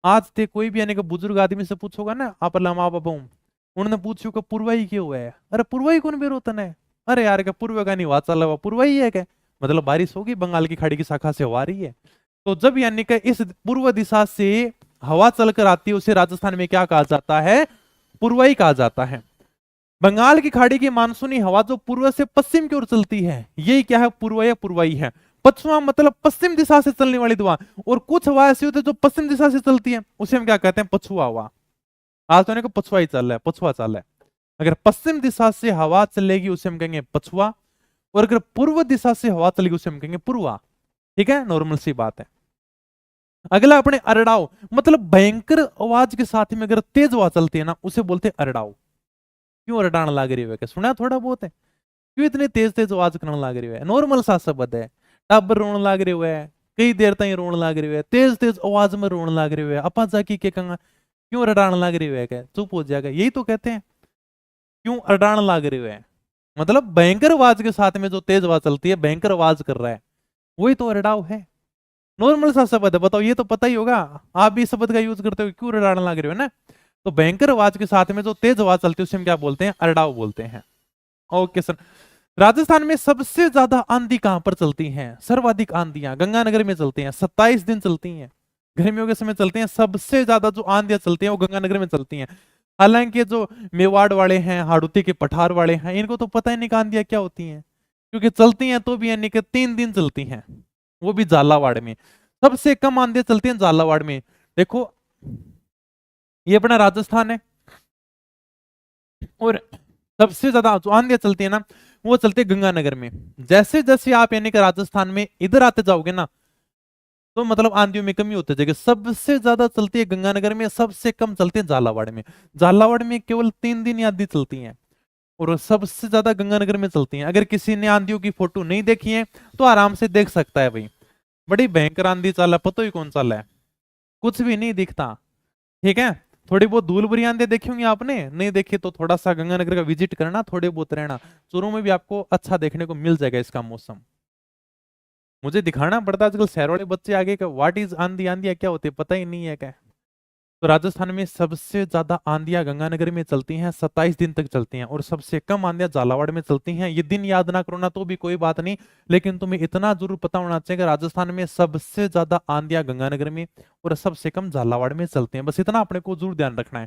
Speaker 1: आज ते कोई भी यानी कि बुजुर्ग आदमी से पूछोगा ना, आप माँ बाबा, उन्होंने पूछो कि पूर्वाई क्यों हुआ है? अरे पूर्वाई कौन बेरोतन है? अरे यार क्या पूर्व का नहीं हुआ, चल रहा पूर्वाई है क्या? मतलब बारिश होगी, बंगाल की खाड़ी की शाखा से हवा आ रही है। तो जब यानी कि इस पूर्व दिशा से हवा चलकर आती है, उसे राजस्थान में क्या कहा जाता है? पूर्वाई कहा जाता है। बंगाल की खाड़ी की मानसूनी हवा जो पूर्व से पश्चिम की ओर चलती है, यही क्या है? पूर्व या पूर्वाई है। पछुआ मतलब पश्चिम दिशा से चलने वाली हवा, और कुछ हवा ऐसी होती है जो पश्चिम दिशा से चलती है, उसे हम क्या कहते हैं? पछुआ हवा। आज तो को पछुआ ही चल रहा है, पछुआ चल रहा है। अगर पश्चिम दिशा से हवा चलेगी उसे हम कहेंगे पछुआ, और अगर पूर्व दिशा से हवा चलेगी उसे हम कहेंगे पूर्वा। ठीक है, नॉर्मल सी बात है। अगला अपने अरडाव, मतलब भयंकर आवाज के साथ में अगर तेज हवा चलती है ना, उसे बोलते हैं अरडाव। क्यों अरडान लाग रही है? क्या सुना थोड़ा बहुत है? क्यों इतने तेज तेज आवाज करने लाग रही है? नॉर्मल सा शब्द है। टब्बर रोन लाग रहे है, कई देर तक रोन लाग रही है, तेज तेज आवाज में रोन लाग रही है। अपा जाके क्या कहूंगा? क्यों रडान लाग रही है? क्या चुप हो जाएगा, यही तो कहते हैं। क्यों अरडान लाग रही है? मतलब भयंकर आवाज के साथ में जो तेज आवाज चलती है, भयंकर आवाज कर रहा है, वही तो अरडाव है। नॉर्मल सा शब्द है, बताओ, ये तो पता ही होगा, आप भी इस शब्द का यूज करते हो, क्यों रडान लाग रही हो ना। तो भयंकर आवाज के साथ में जो तेज आवाज चलती है उसे हम क्या बोलते हैं? अरडाव बोलते हैं। Okay sir. राजस्थान में सबसे ज्यादा आंधी कहां पर चलती है? सर्वाधिक आंधियां गंगानगर में चलती हैं, 27 दिन चलती हैं, गर्मियों के समय चलती हैं। सबसे ज्यादा जो आंधियां चलती हैं वो गंगानगर में चलती हैं। हालांकि जो मेवाड़ वाले हैं, हाड़ौती के पठार वाले हैं, इनको तो पता ही नहीं कि आंधियां क्या होती हैं, क्योंकि चलती हैं तो भी यानी कि 3 दिन चलती हैं, वो भी झालावाड़ में। सबसे कम आंधियां चलती हैं झालावाड़ में। देखो ये अपना राजस्थान है, और सबसे ज्यादा जो आंधियां चलती है ना वो चलती है गंगानगर में। जैसे जैसे आप यानी कि राजस्थान में इधर आते जाओगे ना, तो मतलब आंधियों में कमी होती जाएगी। सबसे ज्यादा चलती है गंगानगर में, सबसे कम चलती है झालावाड़ में। झालावाड़ में केवल 3 दिन ही आंधी चलती है, और सबसे ज्यादा गंगानगर में चलती हैं। अगर किसी ने आंधियों की फोटो नहीं देखी है तो आराम से देख सकता है भाई, बड़ी भयंकर आंधी चाल है, पता ही कौन चाल है, कुछ भी नहीं दिखता। ठीक है, थोड़ी बहुत धूल भरी आंधी देखी होंगी आपने, नहीं देखी तो थोड़ा सा गंगानगर का विजिट करना, थोड़े बहुत रहना, चूरू में भी आपको अच्छा देखने को मिल जाएगा इसका मौसम। मुझे दिखाना पड़ता है आजकल, शहर वाले बच्चे आगे का व्हाट इज आंधी, आंधी क्या होती है पता ही नहीं है क्या। तो राजस्थान में सबसे ज्यादा आंधियां गंगानगर में चलती हैं, 27 दिन तक चलती हैं, और सबसे कम आंधियां झालावाड़ में चलती हैं। ये दिन याद ना करो ना तो भी कोई बात नहीं, लेकिन तुम्हें इतना जरूर पता होना चाहिए कि राजस्थान में सबसे ज्यादा आंधियां गंगानगर में और सबसे कम झालावाड़ में चलती हैं। बस इतना अपने को जरूर ध्यान रखना है।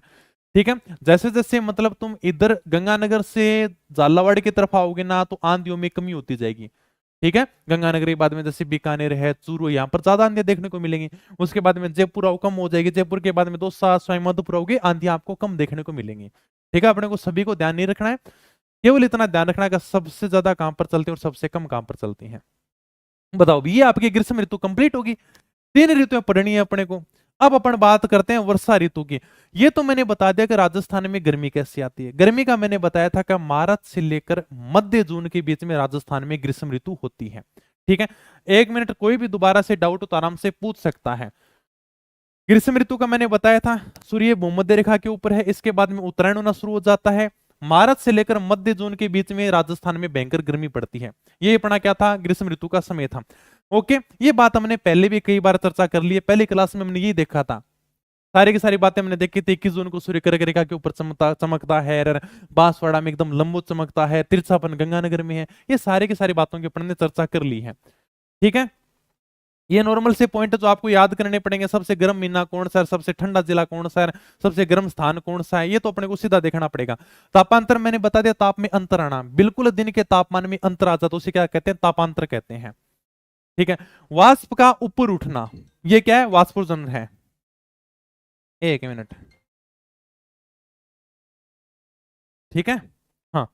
Speaker 1: ठीक है, जैसे जैसे मतलब तुम इधर गंगानगर से झालावाड़ की तरफ आओगे ना तो आंधियों में कमी होती जाएगी। ठीक है, गंगानगर के बाद में जैसे बीकानेर है, चूरू, यहाँ पर ज्यादा आंधियां देखने को मिलेंगी। उसके बाद में जयपुर आओ कम हो जाएगी, जयपुर के बाद में दौसा, सवाईमाधोपुर आओगे, आंधियां आपको कम देखने को मिलेंगी। ठीक है, अपने को सभी को ध्यान नहीं रखना है, केवल इतना ध्यान रखना है कि सबसे ज्यादा कहां पर चलती है और सबसे कम कहां पर चलती है। बताओ ये आपकी ग्रीष्म ऋतु कंप्लीट होगी। 3 ऋतुएं पढ़नी है अपने को। अब अपन बात करते हैं वर्षा ऋतु की। ये तो मैंने बता दिया कि राजस्थान में गर्मी कैसी आती है। गर्मी का मैंने बताया था कि मार्च से लेकर मध्य जून के बीच में राजस्थान में ग्रीष्म ऋतु होती है। ठीक है, 1 मिनट कोई भी दोबारा से डाउट हो तो आराम से पूछ सकता है। ग्रीष्म ऋतु का मैंने बताया था सूर्य भूमध्य रेखा के ऊपर है, इसके बाद में उत्तरायण होना शुरू हो जाता है। मार्च से लेकर मध्य जून के बीच में राजस्थान में भयंकर गर्मी पड़ती है। ये अपना क्या था, ग्रीष्म ऋतु का समय था। ओके, ये बात हमने पहले भी कई बार चर्चा कर ली है, पहली क्लास में हमने ये देखा था, सारी की सारी बातें हमने देखी थी। 21 जून को सूर्य कर्क रेखा के ऊपर चमकता है, बांसवाड़ा में एकदम लंबो चमकता है, तिरछापन गंगानगर में है। ये सारी की सारी बातों की अपन ने चर्चा कर ली है। ठीक है, ये नॉर्मल से पॉइंट जो आपको याद करने पड़ेंगे। सबसे गर्म महीना कौन सा है, सबसे ठंडा जिला कौन सा है, सबसे गर्म स्थान कौन सा है, ये तो अपने को सीधा देखना पड़ेगा। तापांतर मैंने बता दिया, ताप में अंतर आना, बिल्कुल दिन के तापमान में अंतर आ जाता तो उसे क्या कहते हैं, तापांतर कहते हैं। ठीक है, वाष्प का ऊपर उठना, ये क्या है, वाष्पोजन है। 1 मिनट, ठीक है। हाँ,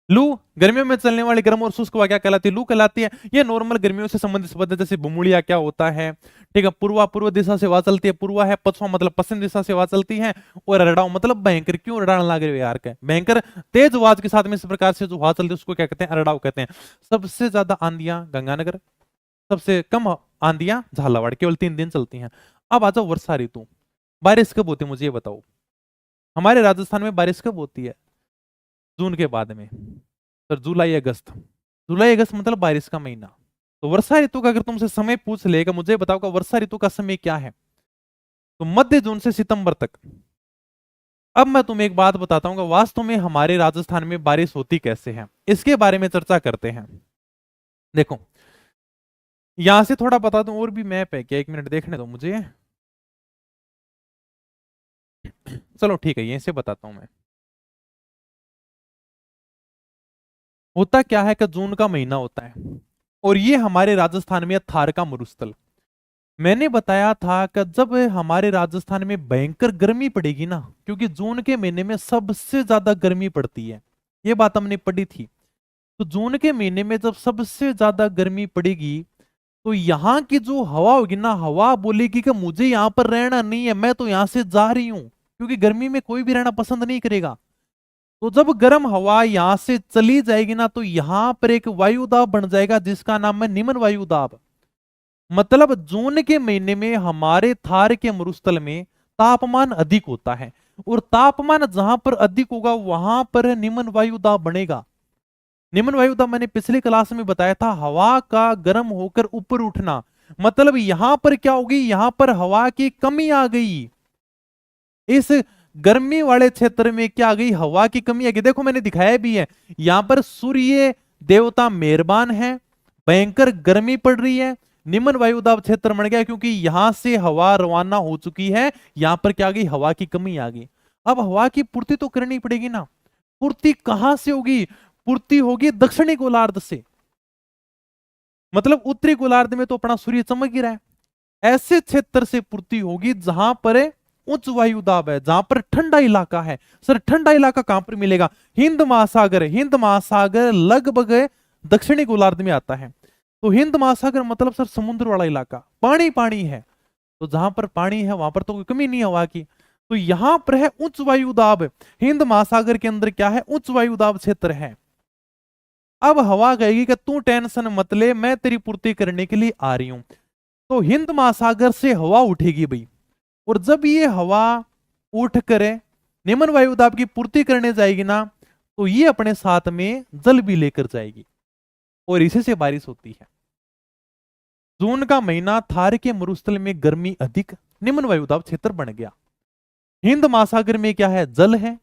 Speaker 1: लू, गर्मियों में चलने वाली गर्म और शुष्क हवा क्या कहलाती है, लू कहलाती है। ये नॉर्मल गर्मियों से संबंधित शब्द है, जैसे बुमुड़िया क्या होता है। ठीक है, पूर्वा पूर्व दिशा से हवा चलती है, पूर्वा है, पछवा मतलब पश्चिम दिशा से हवा चलती है, और रड़ाऊ मतलब भयंकर। क्यों रड़ाने लग रहे हो यार, क्या भयंकर तेज आवाज के साथ में इस प्रकार से जो हवा चलती है उसको क्या कहते हैं, रड़ाऊ कहते हैं। सबसे ज्यादा आंधियां गंगानगर, सबसे कम आंधियां झालावाड़, केवल 3 दिन चलती हैं। अब आ जाओ वर्षा ऋतु। बारिश कब होती है मुझे ये बताओ, हमारे राजस्थान में बारिश कब होती है, जून के बाद में, सर जुलाई अगस्त। जुलाई अगस्त मतलब बारिश का महीना। तो वर्षा ऋतु का अगर तुमसे समय पूछ लेगा, मुझे बताओ का वर्षा ऋतु का समय क्या है, तो मध्य जून से सितंबर तक। अब मैं तुम्हें एक बात बताता हूँ, वास्तव में हमारे राजस्थान में बारिश होती कैसे है, इसके बारे में चर्चा करते हैं। देखो यहां से थोड़ा बता दूं, और भी मैप है क्या, 1 मिनट देखने दो मुझे। चलो ठीक है, यहीं से बताता हूं मैं। होता क्या है कि जून का महीना होता है, और ये हमारे राजस्थान में थार का मरुस्थल। मैंने बताया था कि जब हमारे राजस्थान में भयंकर गर्मी पड़ेगी ना, क्योंकि जून के महीने में सबसे ज्यादा गर्मी पड़ती है, ये बात हमने पढ़ी थी। तो जून के महीने में जब सबसे ज्यादा गर्मी पड़ेगी, तो यहाँ की जो हवा होगी ना, हवा बोलेगी कि मुझे यहाँ पर रहना नहीं है, मैं तो यहाँ से जा रही हूं, क्योंकि गर्मी में कोई भी रहना पसंद नहीं करेगा। तो जब गर्म हवा यहां से चली जाएगी ना, तो यहां पर एक वायुदाब बन जाएगा जिसका नाम है निम्न वायुदाब। मतलब जून के महीने में हमारे थार के मरुस्थल में तापमान अधिक होता है, और तापमान जहां पर अधिक होगा वहां पर निम्न वायुदाब बनेगा। निम्न वायुदाब मैंने पिछली क्लास में बताया था, हवा का गर्म होकर ऊपर उठना। मतलब यहां पर क्या होगी, यहां पर हवा की कमी आ गई। इस गर्मी वाले क्षेत्र में क्या आ गई, हवा की कमी आ गई। देखो मैंने दिखाया भी है, यहां पर सूर्य देवता मेहरबान है, भयंकर गर्मी पड़ रही है, निम्न वायुदाब क्षेत्र बन गया क्योंकि यहां से हवा रवाना हो चुकी है। यहां पर क्या आ गई, हवा की कमी आ गई। अब हवा की पूर्ति तो करनी पड़ेगी ना। पूर्ति कहां से होगी, पूर्ति होगी दक्षिणी गोलार्ध से, मतलब उत्तरी गोलार्ध में तो अपना सूर्य चमक ही रहा है, ऐसे क्षेत्र से पूर्ति होगी जहां पर उच्च वायुदाब है, जहां पर ठंडा इलाका है। सर ठंडा इलाका कहां पर मिलेगा, हिंद महासागर। हिंद महासागर लगभग दक्षिणी गोलार्ध में आता है। तो हिंद महासागर मतलब सर समुद्र वाला इलाका, पानी पानी है। तो जहां पर पानी है वहां पर तो कोई कमी नहीं है हवा की। तो यहां पर है उच्च वायुदाब, हिंद महासागर के अंदर क्या है, उच्च वायुदाब क्षेत्र है। अब हवा कहेगी कि तू टेंशन मत ले, मैं तेरी पूर्ति करने के लिए आ रही हूं। तो हिंद महासागर से हवा उठेगी भाई, और जब ये हवा उठ कर निम्न वायुदाब की पूर्ति करने जाएगी ना, तो ये अपने साथ में जल भी लेकर जाएगी, और इसी से बारिश होती है। जून का महीना, थार के मरुस्थल में गर्मी अधिक, निम्न वायुदाब क्षेत्र बन गया। हिंद महासागर में क्या है, जल है,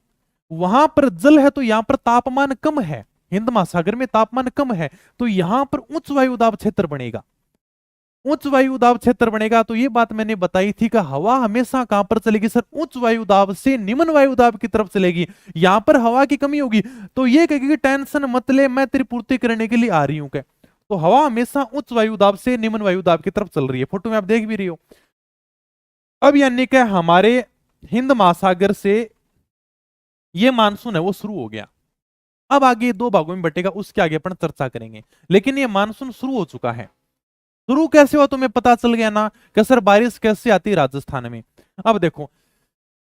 Speaker 1: वहां पर जल है तो यहां पर तापमान कम है, हिंद महासागर में तापमान कम है, तो यहां पर उच्च वायुदाब क्षेत्र बनेगा। उच्च वायुदाब क्षेत्र बनेगा। तो ये बात मैंने बताई थी कि हवा हमेशा कहां पर चलेगी सर, उच्च वायुदाब से निम्न वायुदाब की तरफ चलेगी। यहां पर हवा की कमी होगी तो ये कहेगी टेंशन मत ले, मैं तेरी पूर्ति करने के लिए आ रही हूं। क्या तो हवा हमेशा उच्च वायुदाब से निम्न वायुदाब की तरफ चल रही है, फोटो में आप देख भी रही हो। अब यानी कि हमारे हिंद महासागर से ये मानसून है वो शुरू हो गया। अब आगे दो भागों में बटेगा, उसके आगे अपन चर्चा करेंगे, लेकिन ये मानसून शुरू हो चुका है। शुरू कैसे हुआ तुम्हें पता चल गया ना कि सर बारिश कैसे आती है राजस्थान में। अब देखो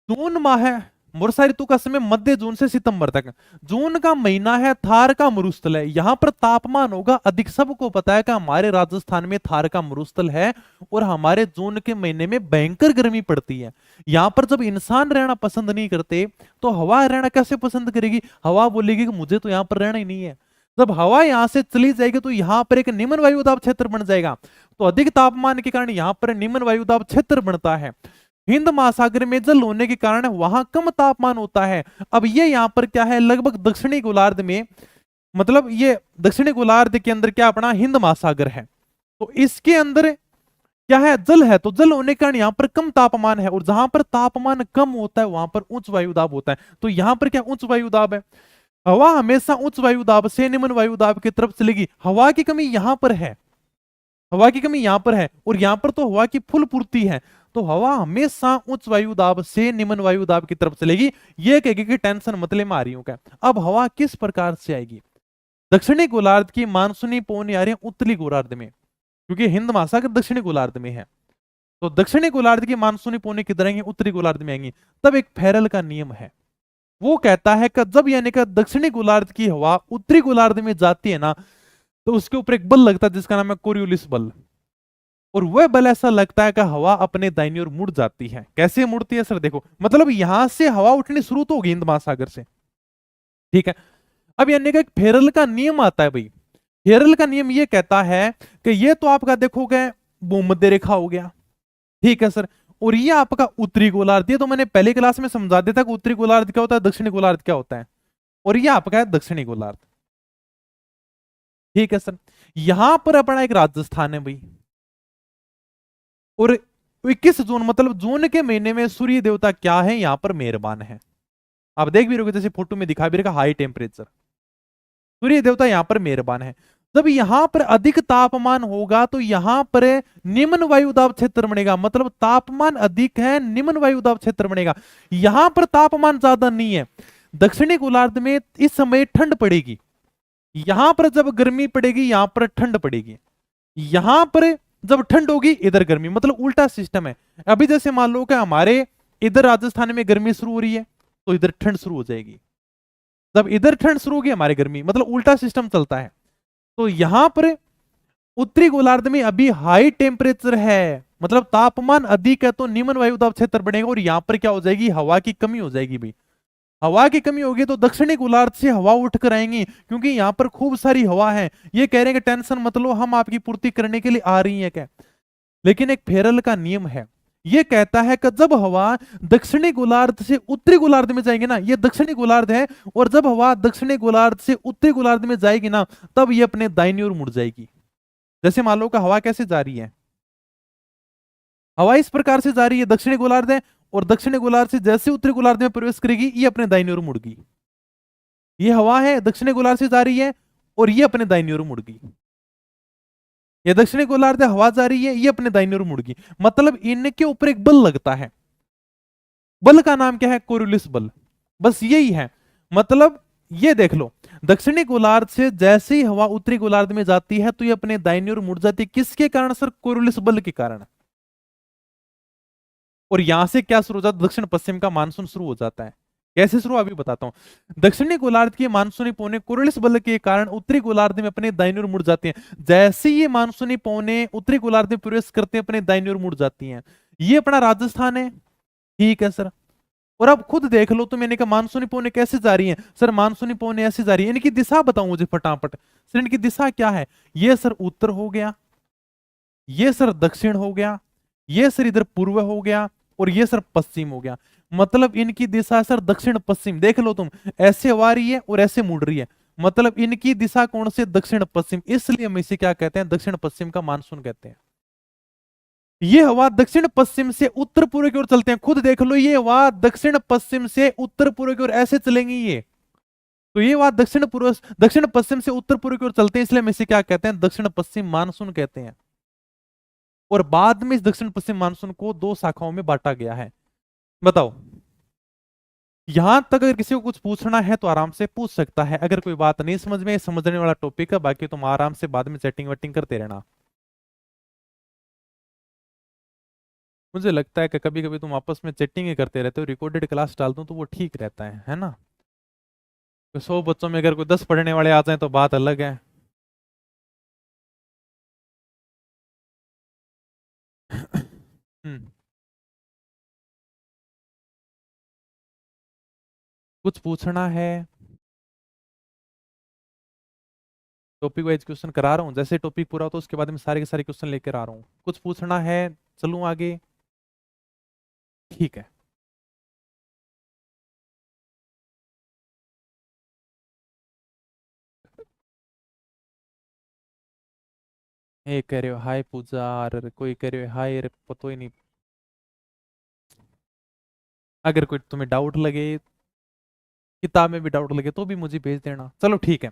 Speaker 1: जून माह है, वर्षा ऋतु का समय मध्य जून से सितंबर तक। जून का महीना है, थार का मरुस्थल है, यहां पर तापमान होगा अधिक। सबको पता है कि हमारे राजस्थान में थार का मरुस्थल है और हमारे जून के महीने में भयंकर गर्मी पड़ती है। यहां पर जब इंसान रहना पसंद नहीं करते तो हवा रहना कैसे पसंद करेगी, हवा बोलेगी कि मुझे तो यहां पर रहना ही नहीं है। जब हवा यहां से चली जाएगी तो यहां पर एक निम्न वायुदाब क्षेत्र बन जाएगा, तो अधिक तापमान के कारण यहां पर निम्न वायुदाब क्षेत्र बनता है। हिंद महासागर में जल होने के कारण वहां कम तापमान होता है। अब ये यहां पर क्या है, लगभग दक्षिणी गोलार्ध में, मतलब ये दक्षिणी गोलार्ध के अंदर क्या अपना हिंद महासागर है, तो इसके अंदर क्या है, जल है। तो जल होने के कारण यहां पर कम तापमान है, और जहां पर तापमान कम होता है वहां पर उच्च वायुदाब होता है। तो यहां पर क्या उच्च वायुदाब है, हवा हमेशा उच्च वायुदाब से निम्न वायुदाब की तरफ चलेगी। हवा की कमी यहां पर है, हवा की कमी यहां पर है, और यहां पर तो हवा की फुल पूर्ति है। तो हवा हमेशा उच्च वायुदाब से निम्न वायुदाब की तरफ चलेगी। ये कहेगी कि टेंशन मतलब में आ रही हूं क्या। अब हवा किस प्रकार से आएगी, दक्षिणी गोलार्ध की मानसूनी पवन आ रही है उत्तरी गोलार्ध में, क्योंकि हिंद महासागर दक्षिणी गोलार्ध में है। तो दक्षिणी गोलार्ध की मानसूनी पवन किधर आएंगी, उत्तरी गोलार्ध में आएंगी। तब एक फेरल का नियम है, वो कहता है कि जब यानी कि दक्षिणी गोलार्ध की हवा उत्तरी गोलार्ध में जाती है ना, तो उसके ऊपर एक बल लगता है जिसका नाम है कोरियोलिस बल, और वह बल ऐसा लगता है कि हवा अपने दाहिनी ओर मुड़ जाती है। कैसे मुड़ती है सर, देखो मतलब यहां से हवा उठनी शुरू तो होगी हिंद महासागर से, ठीक है। अब यानी कि एक फेरल का नियम आता है भाई। फेरल का नियम ये कहता है कि ये तो आपका देखोगे भूमध्य रेखा हो गया, ठीक है सर, और ये आपका उत्तरी गोलार्ध। ये तो मैंने पहली क्लास में समझा दिया था कि उत्तरी गोलार्ध क्या होता है, दक्षिणी गोलार्ध क्या होता है, और ये आपका है दक्षिणी गोलार्ध, ठीक है सर। यहां पर अपना एक राजस्थान है भाई, और 21 जून मतलब जून के महीने में सूर्य देवता क्या है, यहां पर मेहरबान है। आप देख भी रहोगे जैसे फोटो में दिखा भी रहेगा, हाई टेम्परेचर, सूर्य देवता यहां पर मेहरबान है। जब यहां पर अधिक तापमान होगा तो यहां पर निम्न वायुदाब क्षेत्र बनेगा, मतलब तापमान अधिक है, निम्न वायुदाब क्षेत्र बनेगा। यहां पर तापमान ज्यादा नहीं है, दक्षिणी गोलार्ध में इस समय ठंड पड़ेगी, यहां पर जब गर्मी पड़ेगी यहां पर ठंड पड़ेगी, यहां पर जब ठंड होगी इधर गर्मी, मतलब उल्टा सिस्टम है। अभी जैसे मान लो कि हमारे इधर राजस्थान में गर्मी शुरू हो रही है तो इधर ठंड शुरू हो जाएगी, जब इधर ठंड शुरू होगी हमारी गर्मी, मतलब उल्टा सिस्टम चलता है। तो यहां पर उत्तरी गोलार्ध में अभी हाई टेम्परेचर है, मतलब तापमान अधिक है, तो निम्न वायुदाब क्षेत्र बनेगा, और यहां पर क्या हो जाएगी, हवा की कमी हो जाएगी भाई। हवा की कमी होगी तो दक्षिणी गोलार्ध से हवा उठकर आएंगी, क्योंकि यहां पर खूब सारी हवा है। ये कह रहे हैं कि टेंशन मत लो, हम आपकी पूर्ति करने के लिए आ रही है क्या। लेकिन एक फेरल का नियम है, ये कहता है कि जब हवा दक्षिणी गोलार्ध से उत्तरी गोलार्ध में जाएगी ना, ये दक्षिणी गोलार्ध है, और जब हवा दक्षिणी गोलार्ध से उत्तरी गोलार्ध में जाएगी ना, तब ये अपने दाहिनी ओर मुड़ जाएगी। जैसे मान लो कि हवा कैसे जा रही है, हवा इस प्रकार से जा रही है, दक्षिणी गोलार्ध है, और दक्षिणी गोलार्ध से जैसे उत्तरी गोलार्ध में प्रवेश करेगी ये अपने दाहिनी ओर मुड़ गई। ये हवा है, दक्षिणी गोलार्ध से जा रही है, और ये अपने दाहिनी ओर मुड़ गई। ये दक्षिणी गोलार्ध है, हवा जा रही है, ये अपने दाहिनी ओर मुड़ गई। मतलब इनके ऊपर एक बल लगता है, बल का नाम क्या है, कोरियोलिस बल। बस यही है मतलब। ये देख लो, दक्षिणी गोलार्ध से जैसे ही हवा उत्तरी गोलार्ध में जाती है तो ये अपने दाहिनी ओर मुड़ जाती है। किसके कारण सर, कोरियोलिस बल के कारण। और यहां से क्या शुरू हो जाता है, दक्षिण पश्चिम का मानसून शुरू हो जाता है। कैसे शुरू, अभी बताता हूं। दक्षिणी गोलार्ध की मानसूनी पौने कोरियोलिस बल के कारण उत्तरी गोलार्ध में अपने दाहिनी ओर मुड़ जाती हैं। जैसे ये मानसूनी पौने उत्तरी गोलार्ध में प्रवेश करते हैं अपने दाहिनी ओर मुड़ जाती हैं। ये अपना राजस्थान है, ठीक है सर। और अब खुद देख लो तो मैंने कहा मानसूनी पौने कैसे जा रही हैं सर, मानसूनी पौने ऐसे जा रही है। इनकी दिशा बताऊं मुझे फटाफट सर, इनकी दिशा क्या है। ये सर उत्तर हो गया, ये सर दक्षिण हो गया, ये सर इधर पूर्व हो गया, और ये सर पश्चिम हो गया। मतलब इनकी दिशा सर दक्षिण पश्चिम। देख लो तुम, ऐसे आ रही है और ऐसे मुड़ रही है। मतलब इनकी दिशा कौन से, दक्षिण पश्चिम। इसलिए हम इसे क्या कहते हैं, दक्षिण पश्चिम का मानसून कहते हैं। ये हवा दक्षिण पश्चिम से उत्तर पूर्व की ओर चलते हैं। खुद देख लो, ये हवा दक्षिण पश्चिम से उत्तर पूर्व की ओर ऐसे चलेंगी ये। तो ये हवा दक्षिण पश्चिम से उत्तर पूर्व की ओर चलते हैं, इसलिए हम इसे क्या कहते हैं, दक्षिण पश्चिम मानसून कहते हैं। और बाद में इस दक्षिण पश्चिम मानसून को दो शाखाओं में बांटा गया है। बताओ, यहां तक अगर किसी को कुछ पूछना है तो आराम से पूछ सकता है। अगर कोई बात नहीं समझ में, समझने वाला टॉपिक है, बाकी तुम आराम से बाद में चैटिंग वैटिंग करते रहना। मुझे लगता है कि कभी कभी तुम आपस में चैटिंग ही करते रहते हो, रिकॉर्डेड क्लास डाल दूं तो वो ठीक रहता है ना। तो 100 बच्चों में अगर कोई 10 पढ़ने वाले आ जाए तो बात अलग है। हम्म, कुछ पूछना है, टॉपिक वाइज क्वेश्चन करा रहा हूँ। जैसे टॉपिक पूरा हो तो उसके बाद में सारे के सारे क्वेश्चन लेकर आ रहा हूँ। कुछ पूछना है, चलूं आगे, ठीक है। एक कह रहे हो हाय पूजा, और कोई कह रहे हो हाय, अरे पता ही नहीं। अगर कोई तुम्हें डाउट लगे, किताब में भी डाउट लगे तो भी मुझे भेज देना। चलो ठीक है।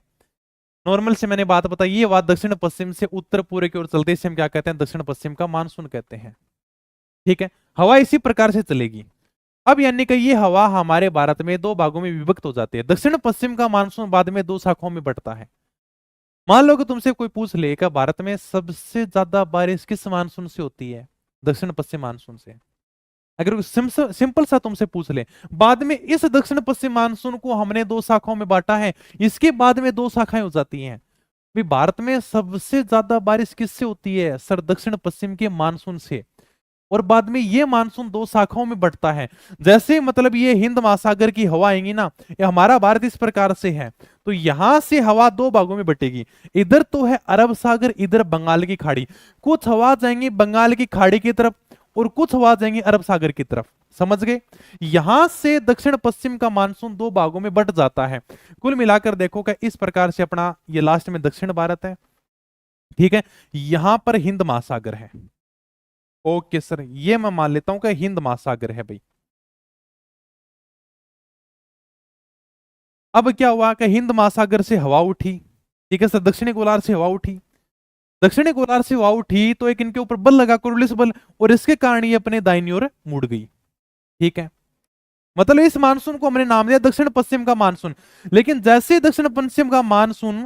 Speaker 1: नॉर्मल से मैंने बात बताई, ये बात दक्षिण पश्चिम से उत्तर पूर्व की ओर चलते, इसे हम क्या कहते हैं, दक्षिण पश्चिम का मानसून कहते हैं। ठीक है, हवा इसी प्रकार से चलेगी। अब यानी कि ये हवा हमारे भारत में दो भागों में विभक्त हो जाती है। दक्षिण पश्चिम का मानसून बाद में दो शाखाओं में बंटता है। मान लो कि तुमसे कोई पूछ ले कि भारत में सबसे ज्यादा बारिश किस मानसून से होती है, दक्षिण पश्चिम मानसून से। अगर कोई सिंपल सा तुमसे पूछ ले, बाद में इस दक्षिण पश्चिम मानसून को हमने दो शाखाओं में बांटा है, इसके बाद में दो शाखाएं हो जाती हैं। भाई भारत में सबसे ज्यादा बारिश किससे होती है सर, दक्षिण पश्चिम के मानसून से। और बाद में ये मानसून दो शाखाओं में बढ़ता है। जैसे मतलब ये हिंद महासागर की हवा आएंगी ना, ये हमारा भारत इस प्रकार से है, तो यहां से हवा दो भागों में बटेगी। इधर तो है अरब सागर, इधर बंगाल की खाड़ी। कुछ हवा जाएंगी बंगाल की खाड़ी की तरफ, और कुछ हवा जाएंगी अरब सागर की तरफ। समझ गए। यहां से दक्षिण पश्चिम का मानसून दो भागों में बट जाता है। कुल मिलाकर देखो कि इस प्रकार से अपना ये लास्ट में दक्षिण भारत है, ठीक है। यहां पर हिंद महासागर है। ओके सर, ये मैं मान लेता हूं कि हिंद महासागर है भाई। अब क्या हुआ कि हिंद महासागर से हवा उठी, ठीक है सर, दक्षिणी गोलार्ध से हवा उठी। दक्षिणी गोलार्ध से हवा उठी तो एक इनके ऊपर बल लगा, कोरियोलिस बल, और इसके कारण ये अपने दाहिनी ओर मुड़ गई। ठीक है, मतलब इस मानसून को हमने नाम दिया दक्षिण पश्चिम का मानसून। लेकिन जैसे ही दक्षिण पश्चिम का मानसून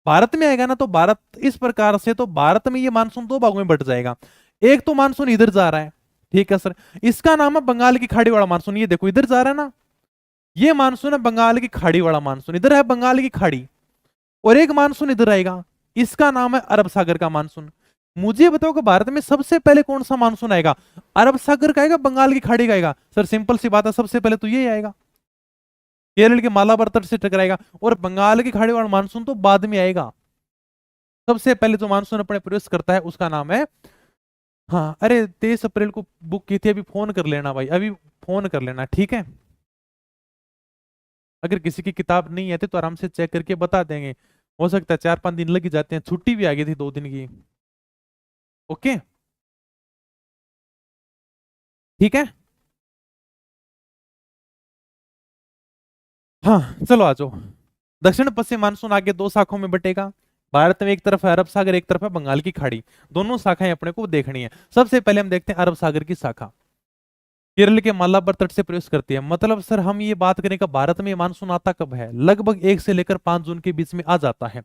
Speaker 1: भारत में आएगा ना, तो भारत इस प्रकार से, तो भारत में ये मानसून दो भागों में बट जाएगा। एक तो मानसून इधर जा रहा है, ठीक है सर, इसका नाम है बंगाल की खाड़ी वाला मानसून। ये देखो इधर जा रहा है ना, ये मानसून है बंगाल की खाड़ी वाला मानसून, इधर है बंगाल की खाड़ी। और एक मानसून इधर आएगा, इसका नाम है अरब सागर का मानसून। मुझे बताओ कि भारत में सबसे पहले कौन सा मानसून आएगा, अरब सागर का आएगा, बंगाल की खाड़ी का आएगा? सर सिंपल सी बात है, सबसे पहले तो ये आएगा, केरल के मालाबार तट से टकराएगा। और बंगाल की खाड़ी वाला मानसून तो बाद में आएगा। सबसे पहले जो मानसून अपने प्रवेश करता है उसका नाम है हाँ, अरे 23 अप्रैल को बुक की थी, अभी फोन कर लेना भाई, अभी फोन कर लेना, ठीक है। अगर किसी की किताब नहीं आती तो आराम से चेक करके बता देंगे। हो सकता है 4-5 दिन लग ही जाते हैं, छुट्टी भी आ गई थी 2 दिन की। ओके, ठीक है। हाँ, चलो आ जाओ। दक्षिण पश्चिम मानसून आगे 2 शाखाओं में बटेगा। भारत में एक तरफ है अरब सागर, एक तरफ है बंगाल की खाड़ी। दोनों शाखाएं अपने को देखनी है। सबसे पहले हम देखते हैं अरब सागर की शाखा। केरल के मालाबार तट से प्रवेश करती है। मतलब सर हम ये बात करें कि भारत में मानसून आता कब है, लगभग 1 से लेकर 5 जून के बीच में आ जाता है।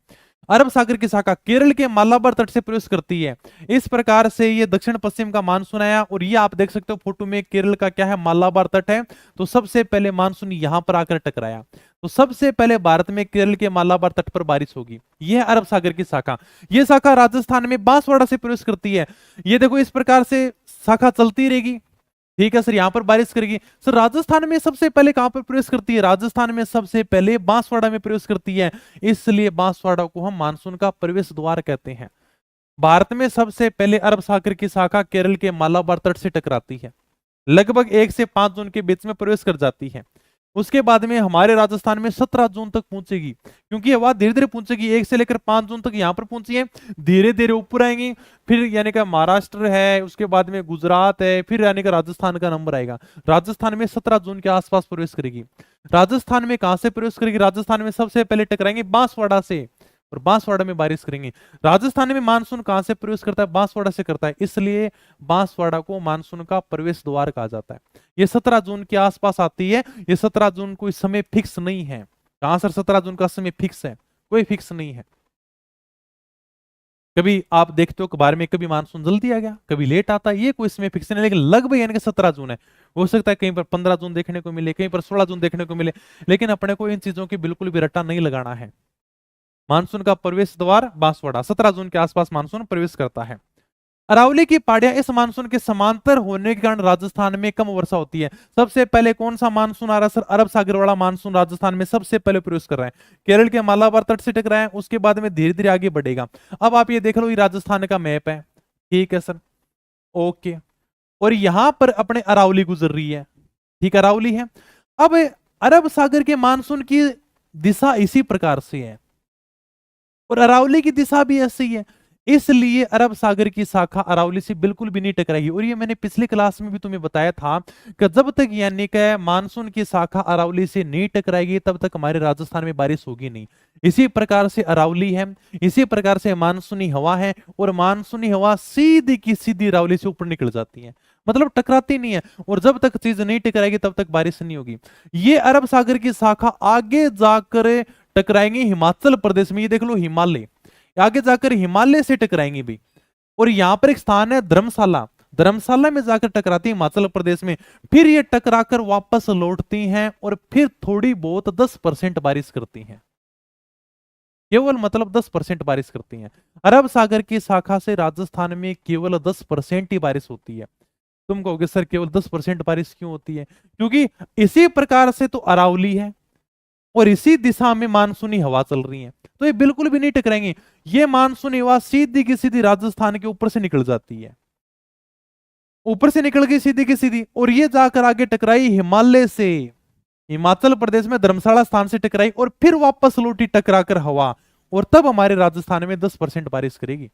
Speaker 1: अरब सागर की शाखा केरल के मालाबार तट से प्रवेश करती है। इस प्रकार से ये दक्षिण पश्चिम का मानसून आया, और ये आप देख सकते हो फोटो में, केरल का क्या है, मालाबार तट है। तो सबसे पहले मानसून यहां पर आकर टकराया। तो सबसे पहले भारत में केरल के मालाबार तट पर बारिश होगी। यह अरब सागर की शाखा। यह शाखा राजस्थान में बांसवाड़ा से प्रवेश करती है। ये देखो इस प्रकार से शाखा चलती रहेगी। ठीक है सर, यहां पर बारिश करेगी। सर राजस्थान में सबसे पहले कहां पर प्रवेश करती है? राजस्थान में सबसे पहले बांसवाड़ा में प्रवेश करती है। इसलिए बांसवाड़ा को हम मानसून का प्रवेश द्वार कहते हैं। भारत में सबसे पहले अरब सागर की शाखा केरल के मालाबार तट से टकराती है, लगभग 1 से 5 जून के बीच में प्रवेश कर जाती है। उसके बाद में हमारे राजस्थान में 17 जून तक पहुंचेगी, क्योंकि हवा धीरे धीरे पहुंचेगी। 1 से लेकर 5 जून तक यहां पर पहुंची है, धीरे धीरे ऊपर आएंगी। फिर यानी कि महाराष्ट्र है, उसके बाद में गुजरात है, फिर यानी कि राजस्थान का नंबर आएगा। राजस्थान में 17 जून के आसपास प्रवेश करेगी। राजस्थान में कहां से प्रवेश करेगी? राजस्थान में सबसे पहले टकराएंगे बांसवाड़ा से, और बांसवाड़ा में बारिश करेंगे। राजस्थान में मानसून कहां से प्रवेश करता है? बांसवाड़ा से करता है। इसलिए बांसवाड़ा को मानसून का प्रवेश द्वार कहा जाता है। ये 17 जून के आसपास आती है। ये 17 जून कोई समय फिक्स नहीं है। कहां सर 17 जून का समय फिक्स है? कोई फिक्स नहीं है। कभी आप देखते हो अखबार में, कभी मानसून जल्दी आ गया, कभी लेट आता है, ये कोई समय फिक्स नहीं, लेकिन लगभग यानी कि 17 जून है। हो सकता है कहीं पर 15 जून देखने को मिले, कहीं पर 16 जून देखने को मिले, लेकिन अपने को इन चीजों की बिल्कुल भी रट्टा नहीं लगाना है। मानसून का प्रवेश द्वार बांसवाड़ा, 17 जून के आसपास मानसून प्रवेश करता है। अरावली की पहाड़ियां इस मानसून के समांतर होने के कारण राजस्थान में कम वर्षा होती है। सबसे पहले कौन सा मानसून आ रहा है सर? अरब सागर वाला मानसून राजस्थान में सबसे पहले प्रवेश कर रहा है। केरल के मालाबार तट से टकराया है, उसके बाद में धीरे धीरे आगे बढ़ेगा। अब आप ये देख लो, ये राजस्थान का मैप है, ठीक है सर, ओके। और यहां पर अपने अरावली गुजर रही है, ठीक, अरावली है। अब अरब सागर के मानसून की दिशा इसी प्रकार से है, और अरावली की दिशा भी ऐसी है। इसलिए अरब सागर की शाखा अरावली से बिल्कुल भी नहीं टकराएगी। और ये मैंने पिछली क्लास में भी तुम्हें बताया था कि जब तक यानी कि मानसून की शाखा अरावली से नहीं टकराएगी, तब तक हमारे राजस्थान में बारिश होगी नहीं। इसी प्रकार से अरावली है, इसी प्रकार से मानसूनी हवा है, और मानसूनी हवा सीधी की सीधी अरावली से ऊपर निकल जाती है, मतलब टकराती नहीं है। और जब तक चीज नहीं टकराएगी तब तक बारिश नहीं होगी। ये अरब सागर की शाखा आगे जाकर टकराएंगे हिमाचल प्रदेश में। ये देख लो, हिमालय, आगे जाकर हिमालय से टकराएंगे भी। और यहां पर एक स्थान है धर्मशाला, धर्मशाला में जाकर टकराती है हिमाचल प्रदेश में। फिर ये टकराकर वापस लौटती हैं, और फिर थोड़ी बहुत 10% बारिश करती हैं, केवल मतलब 10% बारिश करती हैं। अरब सागर की शाखा से राजस्थान में केवल 10% ही बारिश होती है। तुम कहोगे सर केवल 10% बारिश क्यों होती है? क्योंकि इसी प्रकार से तो अरावली है, और इसी दिशा में मानसूनी हवा चल रही है, तो ये बिल्कुल भी नहीं टकराएंगे। ये मानसूनी हवा सीधी की सीधी राजस्थान के ऊपर से निकल जाती है, ऊपर से निकल गई सीधी की सीधी, और ये जाकर आगे टकराई हिमालय से, हिमाचल प्रदेश में धर्मशाला स्थान से टकराई, और फिर वापस लौटी टकराकर हवा, और तब हमारे राजस्थान में 10% बारिश करेगी।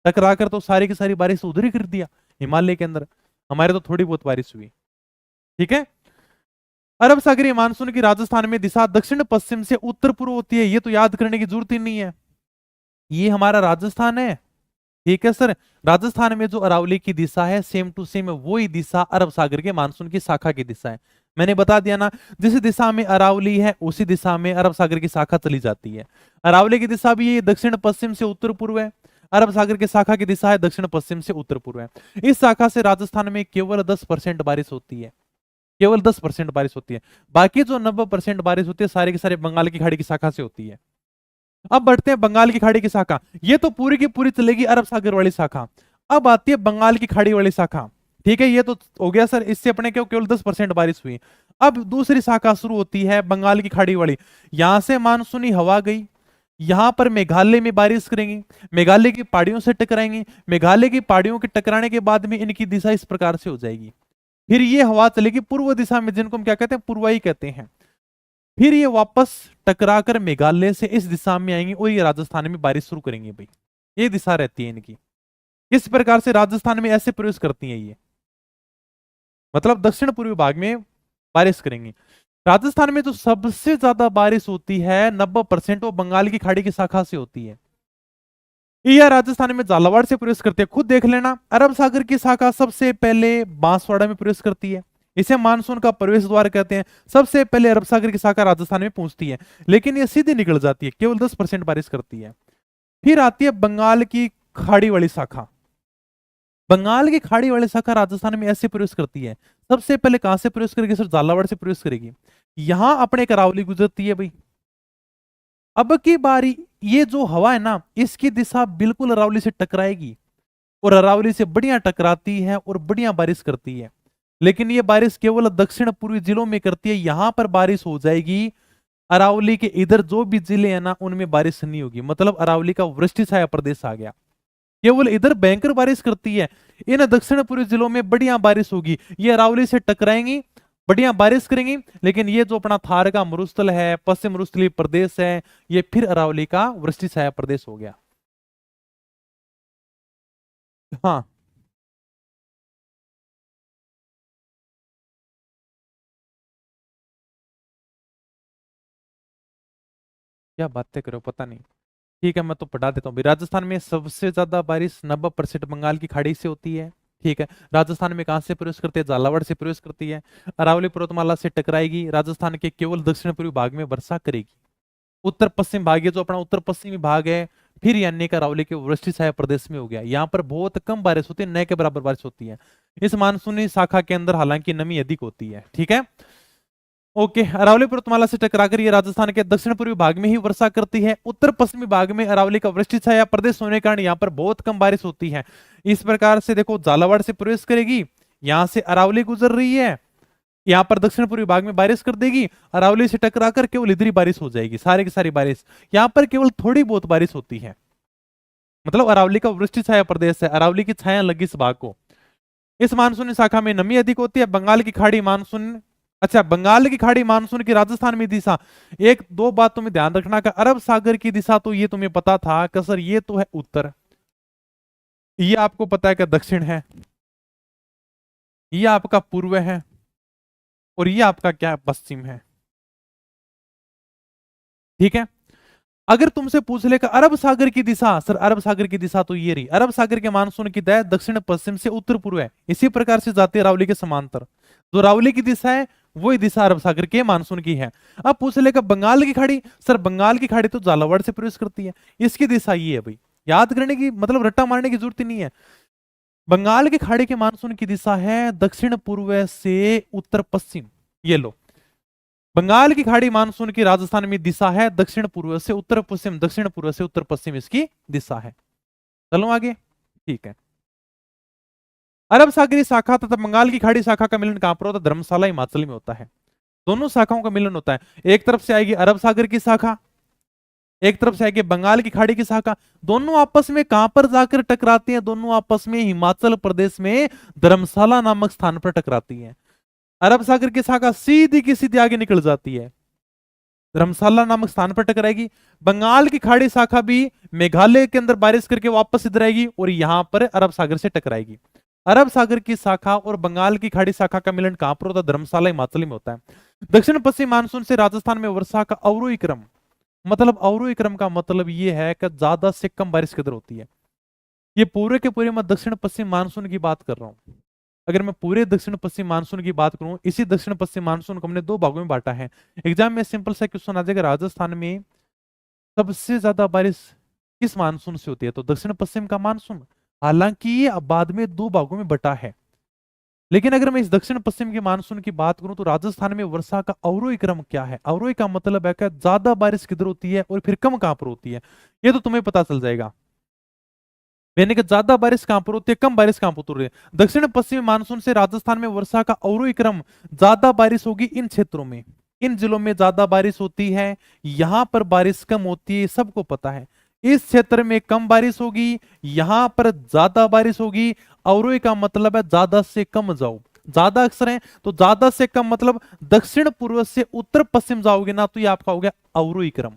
Speaker 1: टकराकर तो सारी की सारी बारिश उधर ही कर दिया हिमालय के अंदर, हमारे तो थोड़ी बहुत बारिश हुई, ठीक है। अरब सागरीय मानसून की राजस्थान में दिशा दक्षिण पश्चिम से उत्तर पूर्व होती है। ये तो याद करने की जरूरत ही नहीं है, ये हमारा राजस्थान है, ठीक है सर। राजस्थान में जो अरावली की दिशा है, सेम टू सेम वही दिशा अरब सागर के मानसून की शाखा की दिशा है। मैंने बता दिया ना, जिस दिशा में अरावली है उसी दिशा में अरब सागर की शाखा चली जाती है। अरावली की दिशा भी ये दक्षिण पश्चिम से उत्तर पूर्व है, अरब सागर की शाखा की दिशा है दक्षिण पश्चिम से उत्तर पूर्व है। इस शाखा से राजस्थान में केवल 10% बारिश होती है, केवल 10% बारिश होती है। बाकी जो 90% बारिश होती है सारे के सारे बंगाल की खाड़ी की शाखा से होती है। अब बढ़ते हैं बंगाल की खाड़ी की शाखा, ये तो पूरी की पूरी चलेगी अरब सागर वाली शाखा। अब आती है बंगाल की खाड़ी वाली शाखा, ठीक है, ये तो हो गया सर, इससे अपने क्यों केवल 10% बारिश हुई। अब दूसरी शाखा शुरू होती है बंगाल की खाड़ी वाली। यहां से मानसूनी हवा गई, यहां पर मेघालय में बारिश करेंगी, मेघालय की पहाड़ियों से टकराएंगी, मेघालय की पहाड़ियों के टकराने के बाद में इनकी दिशा इस प्रकार से हो जाएगी। फिर ये हवा चलेगी पूर्व दिशा में, जिनको हम क्या कहते हैं, पूर्वाई कहते हैं। फिर ये वापस टकराकर मेघालय से इस दिशा में आएंगी और ये राजस्थान में बारिश शुरू करेंगे भाई। ये दिशा रहती है इनकी। किस प्रकार से राजस्थान में ऐसे प्रवेश करती है ये, मतलब दक्षिण पूर्वी भाग में बारिश करेंगी। राजस्थान में जो सबसे ज्यादा बारिश होती है 90% वो बंगाल की खाड़ी की शाखा से होती है। यह राजस्थान में झालावाड़ से प्रवेश करती है, खुद देख लेना। अरब सागर की शाखा सबसे पहले बांसवाड़ा में प्रवेश करती है, इसे मानसून का प्रवेश द्वार कहते हैं। सबसे पहले अरब सागर की शाखा राजस्थान में पहुंचती है, लेकिन ये सीधी निकल जाती है, केवल 10% बारिश करती है। फिर आती है बंगाल की खाड़ी वाली शाखा। बंगाल की खाड़ी वाली शाखा राजस्थान में ऐसे प्रवेश करती है। सबसे पहले कहां से प्रवेश करेगी सर, झालावाड़ से प्रवेश करेगी। यहां अपने करावली गुजरती है भाई। अब की बारी ये जो हवा है ना, इसकी दिशा बिल्कुल अरावली से टकराएगी और अरावली से बढ़िया टकराती है और बढ़िया बारिश करती है। लेकिन ये बारिश केवल दक्षिण पूर्वी जिलों में करती है, यहां पर बारिश हो जाएगी। अरावली के इधर जो भी जिले हैं ना, उनमें बारिश नहीं होगी, मतलब अरावली का वृष्टि छाया प्रदेश आ गया। केवल इधर भयंकर बारिश करती है, इन दक्षिण पूर्वी जिलों में बढ़िया बारिश होगी। ये अरावली से टकराएंगी, बढ़िया बारिश करेंगी। लेकिन ये जो अपना थार का मरुस्थल है, पश्चिम मरुस्थलीय प्रदेश है, ये फिर अरावली का वृष्टि छाया प्रदेश हो गया। हाँ, क्या बातें करो, पता नहीं। ठीक है, मैं तो पढ़ा देता हूँ। राजस्थान में सबसे ज्यादा बारिश 90% बंगाल की खाड़ी से होती है। ठीक है, राजस्थान में कहां से प्रवेश करती है, झालावाड़ से प्रवेश करती है, अरावली पर्वतमाला से टकराएगी, राजस्थान के केवल दक्षिण पूर्वी भाग में वर्षा करेगी। उत्तर पश्चिम भाग, ये जो अपना उत्तर पश्चिमी भाग है, फिर यानी का अरावली के वृष्टि छाया प्रदेश में हो गया। यहाँ पर बहुत कम बारिश होती है, न के बराबर बारिश होती है। इस मानसूनी शाखा के अंदर हालांकि नमी अधिक होती है। ठीक है, ओके। अरावली पर्वतमाला से टकराकर ये राजस्थान के दक्षिण पूर्वी भाग में ही वर्षा करती है। उत्तर पश्चिमी भाग में अरावली का वृष्टि छाया प्रदेश होने के कारण यहाँ पर बहुत कम बारिश होती है। इस प्रकार से देखो, झालावाड़ से प्रवेश करेगी, यहां से अरावली गुजर रही है, यहाँ पर दक्षिण पूर्वी भाग में बारिश कर देगी, अरावली से टकराकर केवल इधर ही बारिश हो जाएगी, सारी की सारी बारिश। यहाँ पर केवल थोड़ी बहुत बारिश होती है, मतलब अरावली का वृष्टि छाया प्रदेश है, अरावली की छाया लगी इस भाग को। इस मानसूनी शाखा में नमी अधिक होती है। बंगाल की खाड़ी मानसून, अच्छा, बंगाल की खाड़ी मानसून की राजस्थान में दिशा। एक दो बात तुम्हें ध्यान रखना का, अरब सागर की दिशा तो ये तुम्हें पता था कि सर ये तो है उत्तर, ये आपको पता है कि दक्षिण है, ये आपका पूर्व है, और ये आपका क्या है, पश्चिम है। ठीक है, अगर तुमसे पूछ ले कि अरब सागर की दिशा, सर अरब सागर की दिशा तो ये रही, अरब सागर के मानसून की दया दक्षिण पश्चिम से उत्तर पूर्व है, इसी प्रकार से जाती है रावली के समांतर। जो रावली की दिशा है वही दिशा अरब सागर के मानसून की है। अब पूछ लेगा बंगाल की खाड़ी, सर बंगाल की खाड़ी तो झालावाड़ से प्रवेश करती है, इसकी दिशा ये है भाई। याद करने की मतलब रट्टा मारने की जरूरत ही नहीं है। बंगाल की खाड़ी के मानसून की दिशा है दक्षिण पूर्व से उत्तर पश्चिम। ये लो, बंगाल की खाड़ी मानसून की राजस्थान में दिशा है दक्षिण पूर्व से उत्तर पश्चिम, दक्षिण पूर्व से उत्तर पश्चिम इसकी दिशा है। चलो आगे। ठीक है, अरब सागरी शाखा तथा बंगाल की खाड़ी शाखा का मिलन कहां पर होता है, धर्मशाला हिमाचल में होता है। दोनों शाखाओं का मिलन होता है, एक तरफ से आएगी अरब सागर की शाखा, एक तरफ से आएगी बंगाल की खाड़ी की शाखा। दोनों आपस में कहां पर जाकर टकराती हैं, दोनों आपस में हिमाचल प्रदेश में धर्मशाला नामक स्थान पर टकराती हैं। अरब सागर की शाखा सीधी की सीधी आगे निकल जाती है, धर्मशाला नामक स्थान पर टकराएगी। बंगाल की खाड़ी शाखा भी मेघालय के अंदर बारिश करके वापस इधर आएगी और यहां पर अरब सागर से टकराएगी। अरब सागर की शाखा और बंगाल की खाड़ी शाखा का मिलन कहां पर होता है, धर्मशाला हिमाचल में होता है। दक्षिण पश्चिम मानसून से राजस्थान में वर्षा का अवरोही क्रम, मतलब अवरोही क्रम का मतलब यह है कि ज्यादा से कम बारिश किधर होती है। ये पूरे के पूरे मैं दक्षिण पश्चिम मानसून की बात कर रहा हूं। अगर मैं पूरे दक्षिण पश्चिम मानसून की बात करूं, इसी दक्षिण पश्चिम मानसून को हमने दो भागों में बांटा है। एग्जाम में सिंपल सा क्वेश्चन आ जाएगा, राजस्थान में सबसे ज्यादा बारिश किस मानसून से होती है, तो दक्षिण पश्चिम का मानसून। हालांकि ये अब बाद में दो भागों में बटा है, लेकिन अगर मैं इस दक्षिण पश्चिम के मानसून की बात करूं तो राजस्थान में वर्षा का अवरोही क्रम क्या है। अवरोही का मतलब है कि ज्यादा बारिश किधर होती है और फिर कम कहां पर होती है, ये तो तुम्हें पता चल जाएगा। यानी कि ज्यादा बारिश कहां पर होती है, कम बारिश कहां पर होती है। दक्षिण पश्चिमी मानसून से राजस्थान में वर्षा का अवरोही क्रम, ज्यादा बारिश होगी इन क्षेत्रों में, किन जिलों में ज्यादा बारिश होती है, यहां पर बारिश कम होती है, सबको पता है। इस क्षेत्र में कम बारिश होगी, यहां पर ज्यादा बारिश होगी। अवरोही का मतलब है ज्यादा से कम जाओ, ज्यादा अक्षर है तो ज्यादा से कम मतलब दक्षिण पूर्व से उत्तर पश्चिम जाओगे ना, तो ये आपका हो गया अवरोही क्रम।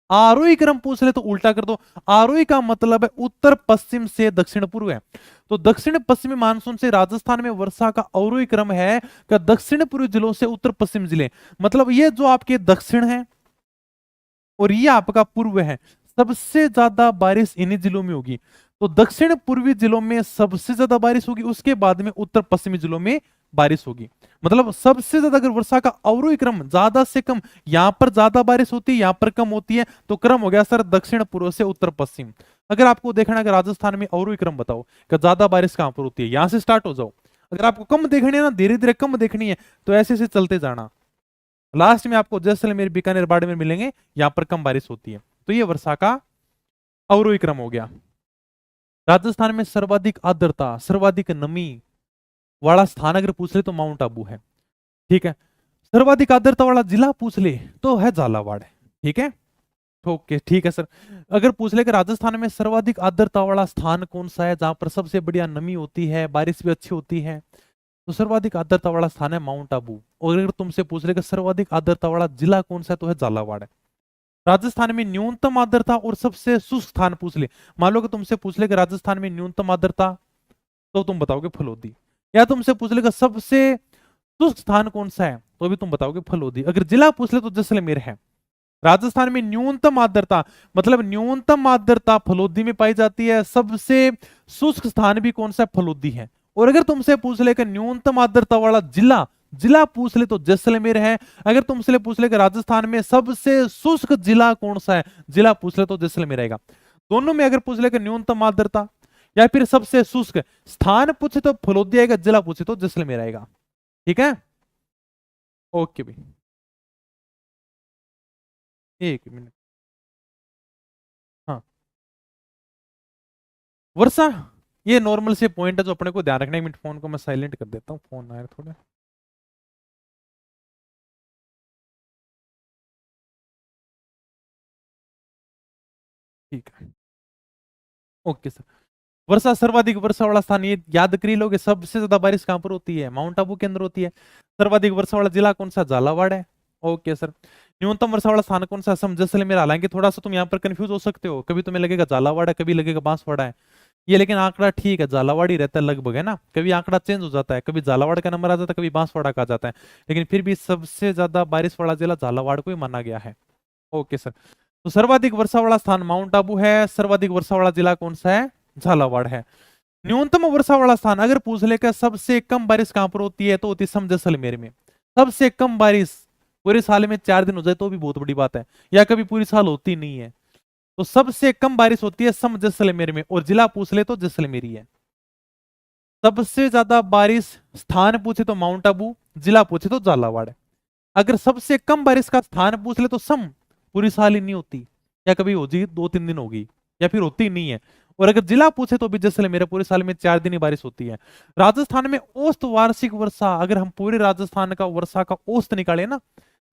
Speaker 1: आरोही क्रम पूछ ले तो उल्टा कर दो। आरोही का मतलब है उत्तर पश्चिम से दक्षिण पूर्व है, तो दक्षिण पश्चिमी मानसून से राजस्थान में वर्षा का अवरोही क्रम है कि दक्षिण पूर्व जिलों से उत्तर पश्चिम जिले, मतलब ये जो आपके दक्षिण है और ये आपका पूर्व है, सबसे ज्यादा बारिश इन्हीं जिलों में होगी। तो दक्षिण पूर्वी जिलों में सबसे ज्यादा बारिश होगी, उसके बाद में उत्तर पश्चिमी जिलों में बारिश होगी। मतलब सबसे ज्यादा अगर वर्षा का अवरोही क्रम ज्यादा से कम, यहां पर ज्यादा बारिश होती है यहां पर कम होती है, तो क्रम हो गया सर दक्षिण पूर्व से उत्तर पश्चिम। अगर आपको देखना है कि राजस्थान में अवरोही क्रम बताओ कि ज्यादा बारिश कहां पर होती है, यहां से स्टार्ट हो जाओ। अगर आपको कम देखनी है ना, धीरे धीरे कम देखनी है, तो ऐसे ऐसे चलते जाना, लास्ट में आपको जैसलमेर बीकानेर बाड़मेर मिलेंगे, यहां पर कम बारिश होती है। तो ये वर्षा का अवरोही क्रम हो गया। राजस्थान में सर्वाधिक आर्द्रता सर्वाधिक नमी वाला स्थान अगर पूछ ले तो माउंट आबू है, ठीक है। सर्वाधिक आर्द्रता वाला जिला पूछ ले तो है झालावाड़, ठीक है। ओके ठीक है सर। अगर पूछ ले कि राजस्थान में सर्वाधिक आर्द्रता वाला स्थान कौन सा है, जहां पर सबसे बढ़िया नमी होती है, बारिश भी अच्छी होती है, तो सर्वाधिक आर्द्रता वाला स्थान है माउंट आबू। और अगर तुमसे पूछ ले कि सर्वाधिक आर्द्रता वाला जिला कौन सा है, तो है झालावाड़। राजस्थान में न्यूनतम आर्द्रता और सबसे शुष्क स्थान पूछ ले, मान लो कि तुमसे पूछ ले कि राजस्थान में न्यूनतम आर्द्रता, तो तुम बताओगे फलोदी। या तुमसे पूछ ले कि सबसे शुष्क स्थान कौन सा है, तो भी तुम बताओगे फलोदी। अगर जिला पूछ ले तो जैसलमेर है। राजस्थान में न्यूनतम आर्द्रता मतलब न्यूनतम आर्द्रता फलोदी में पाई जाती है, सबसे शुष्क स्थान भी कौन सा है, फलोदी है। और अगर तुमसे पूछ ले कि न्यूनतम आर्द्रता वाला जिला, जिला पूछ ले तो जैसलमेर है। अगर तुमसे पूछ ले कि राजस्थान में सबसे शुष्क जिला कौन सा है, जिला पूछ ले तो जैसलमेर आएगा। दोनों में अगर पूछ ले कि न्यूनतम आर्द्रता या फिर सबसे शुष्क स्थान पूछे तो फलोदी आएगा, जिला पूछे तो जैसलमेर आएगा, ठीक है। ओके भाई, एक मिनट। हाँ, वर्षा ये नॉर्मल से पॉइंट है जो अपने को ध्यान रखना है। एक मिनट, फोन को मैं साइलेंट कर देता हूँ, फोन आया थोड़ा। ठीक है, ओके सर। वर्षा सर्वाधिक वर्षा वाला स्थान ये याद करी लोगे, सबसे ज्यादा बारिश कहां पर होती है, माउंट आबू के अंदर होती है। सर्वाधिक वर्षा वाला जिला कौन सा, झालावाड़ है। Okay sir. न्यूनतम वर्षा वाला स्थान कौन सा, असम जैसलमेर। हालांकि थोड़ा सा तुम यहाँ पर कंफ्यूज हो सकते हो, कभी तुम्हें लगेगा झालावाड़ है, कभी लगेगा बांसवाड़ा है, ये लेकिन आंकड़ा ठीक है, झालावाड़ ही रहता है लगभग, है ना। कभी आंकड़ा चेंज हो जाता है, कभी झालावाड़ का नंबर आ जाता है, कभी बांसवाड़ा का आ जाता है, लेकिन फिर भी सबसे ज्यादा बारिश वाला जिला झालावाड़ को ही माना गया है। Okay sir. तो सर्वाधिक वर्षा वाला स्थान माउंट आबू है, सर्वाधिक वर्षा वाला जिला कौन सा है, झालावाड़ है। न्यूनतम वर्षा वाला स्थान अगर पूछ ले कि सबसे कम बारिश कहां पर होती है, तो होती है सम जैसलमेर में। सबसे कम बारिश पूरे साल में 4 दिन हो जाए तो भी बहुत बड़ी बात है, या कभी पूरी साल होती नहीं है, तो सबसे कम बारिश होती है सम जैसलमेर में। और जिला पूछ ले तो जैसलमेर ही है। सबसे ज्यादा बारिश स्थान पूछे तो माउंट आबू, जिला पूछे तो झालावाड़। अगर सबसे कम बारिश का स्थान पूछ ले तो सम, पूरी साल ही नहीं होती, या कभी हो जी 2-3 दिन होगी, या फिर होती नहीं है। और अगर जिला पूछे तो भी जैसलमेर, पूरे साल में 4 दिन ही बारिश होती है। राजस्थान में औसत वार्षिक वर्षा, अगर हम पूरे राजस्थान का वर्षा का औसत निकाले ना,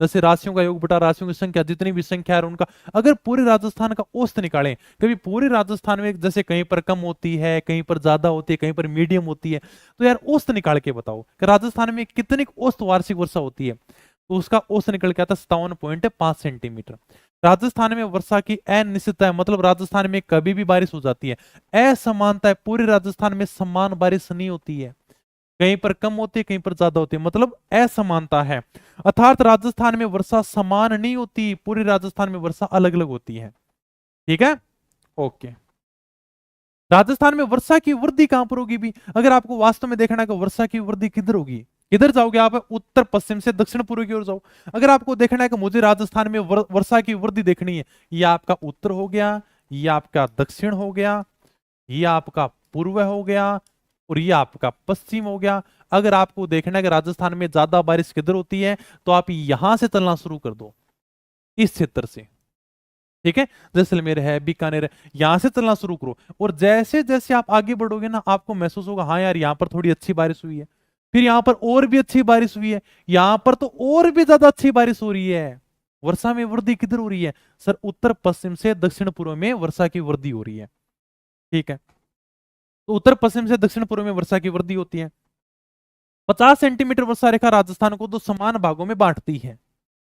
Speaker 1: जैसे राशियों का योग बटा राशियों की संख्या, जितनी भी संख्या है उनका, अगर पूरे राजस्थान का औसत निकालें, कभी पूरे राजस्थान में जैसे कहीं पर कम होती है, कहीं पर ज्यादा होती है, कहीं पर मीडियम होती है, तो यार औसत निकाल के बताओ कि राजस्थान में कितनी औसत वार्षिक वर्षा होती है, तो उसका औसत निकल के आता है 57.5 सेंटीमीटर। राजस्थान में वर्षा की अनिश्चितता है, मतलब राजस्थान में कभी भी बारिश हो जाती है। असमानता है, पूरे राजस्थान में समान बारिश नहीं होती है, कहीं पर कम होती है, कहीं पर ज्यादा होती है, मतलब असमानता है। अर्थात राजस्थान में वर्षा समान नहीं होती, पूरे राजस्थान में वर्षा अलग अलग होती है, ठीक है। ओके। राजस्थान में वर्षा की वृद्धि कहां पर होगी भी, अगर आपको वास्तव में देखना है कि वर्षा की वृद्धि किधर होगी, किधर जाओगे आप, उत्तर पश्चिम से दक्षिण पूर्व की ओर जाओ। अगर आपको देखना है कि मुझे राजस्थान में वर्षा की वृद्धि देखनी है, ये आपका उत्तर हो गया, ये आपका दक्षिण हो गया, ये आपका पूर्व हो गया, और ये आपका पश्चिम हो गया। अगर आपको देखना है कि राजस्थान में ज्यादा बारिश किधर होती है, तो आप यहां से चलना शुरू कर दो, इस क्षेत्र से, ठीक है। जैसलमेर है, बीकानेर है, यहां से चलना शुरू करो। और जैसे जैसे आप आगे बढ़ोगे ना, आपको महसूस होगा हाँ यार यहाँ पर थोड़ी अच्छी बारिश हुई है, फिर यहां पर और भी अच्छी बारिश हुई है, यहां पर तो और भी ज्यादा अच्छी बारिश हो रही है। वर्षा में वृद्धि किधर हो रही है सर? उत्तर पश्चिम से दक्षिण पूर्व में वर्षा की वृद्धि हो रही है। ठीक है, तो उत्तर पश्चिम से दक्षिण पूर्व में वर्षा की वृद्धि होती है। 50 सेंटीमीटर वर्षा रेखा राजस्थान को दो समान भागों में बांटती है।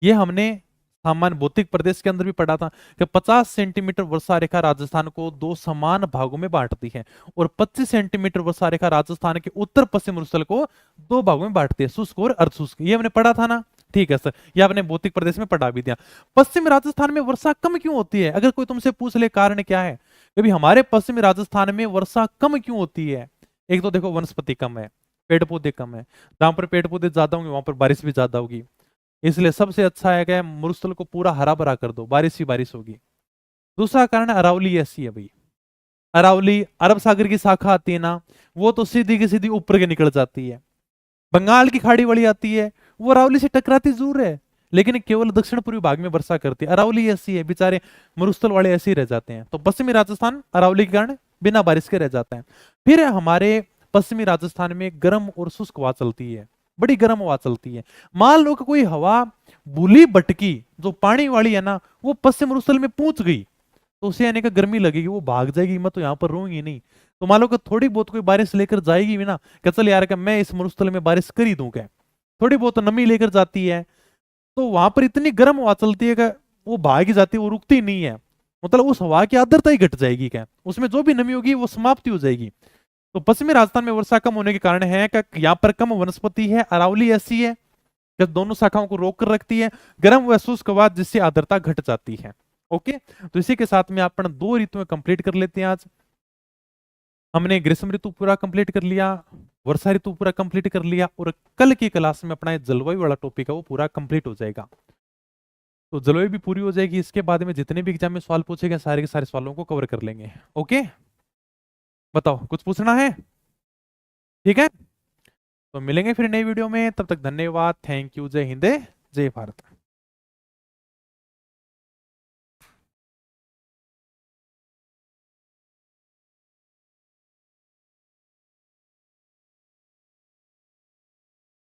Speaker 1: ये हमने सामान्य भौतिक प्रदेश के अंदर भी पढ़ा था कि 50 सेंटीमीटर वर्षा रेखा राजस्थान को दो समान भागों में बांटती है, और 25 सेंटीमीटर वर्षा रेखा राजस्थान के उत्तर पश्चिम रुस्थल को दो भागों में बांटती है, शुष्क और अर्धशुष्क। ये हमने पढ़ा था ना? ठीक है सर, ये आपने भौतिक प्रदेश में पढ़ा भी दिया। पश्चिम राजस्थान में वर्षा कम क्यों होती है? अगर कोई तुमसे पूछ ले कारण क्या है, कभी हमारे पश्चिमी राजस्थान में वर्षा कम क्यों होती है? एक तो देखो वनस्पति कम है, पेड़ पौधे कम है, जहां पर पेड़ पौधे ज्यादा होंगे वहां पर बारिश भी ज्यादा होगी। इसलिए सबसे अच्छा है कि मरुस्थल को पूरा हरा भरा कर दो, बारिश ही बारिश होगी। दूसरा कारण अरावली ऐसी है भाई, अरावली अरब सागर की शाखा आती है ना, वो तो सीधी की सीधी ऊपर के निकल जाती है। बंगाल की खाड़ी वाली आती है, वो अरावली से टकराती जरूर है, लेकिन केवल दक्षिण पूर्वी भाग में वर्षा करती है। अरावली ऐसी है, बेचारे मरुस्थल वाले ऐसे ही रह जाते हैं। तो पश्चिमी राजस्थान अरावली के कारण बिना बारिश के रह जाता है। फिर हमारे पश्चिमी राजस्थान में गर्म और शुष्क हवा चलती है, बड़ी गर्म हवा चलती है। मान लो कि कोई हवा भूली भटकी जो पानी वाली है ना, वो पश्चिम मरुस्थल में पहुंच गई, तो उसे आने का गर्मी लगेगी, वो भाग जाएगी, मैं तो यहाँ पर रहूंगी नहीं। तो मान लो कि थोड़ी बहुत कोई बारिश लेकर जाएगी भी ना, कि चल यार, कि मैं इस मरुस्थल में बारिश कर ही दूं, क्या थोड़ी बहुत नमी लेकर जाती है, तो वहां पर इतनी गर्म हवा चलती है कि वो भाग ही जाती है, वो रुकती नहीं है। मतलब उस हवा की आर्द्रता ही घट जाएगी, क्या उसमें जो भी नमी होगी वो समाप्ति हो जाएगी। तो पश्चिमी राजस्थान में वर्षा कम होने के कारण है कि यहाँ पर कम वनस्पति है, अरावली ऐसी है कि दोनों शाखाओं को रोक कर रखती है, गर्म व शुष्क हवा जिससे आर्द्रता घट जाती है। ओके, तो इसी के साथ में अपन दो ऋतुएं कंप्लीट कर लेते हैं। आज हमने ग्रीष्म ऋतु पूरा कंप्लीट कर लिया, वर्षा ऋतु पूरा कंप्लीट कर लिया, और कल की क्लास में अपना जलवायु वाला टॉपिक है वो पूरा कंप्लीट हो जाएगा। तो जलवायु भी पूरी हो जाएगी, इसके बाद में जितने भी एग्जाम में सवाल पूछे गए सारे के सारे सवालों को कवर कर लेंगे। ओके, बताओ कुछ पूछना है? ठीक है, तो मिलेंगे फिर नई वीडियो में, तब तक धन्यवाद, थैंक यू, जय हिंद, जय भारत।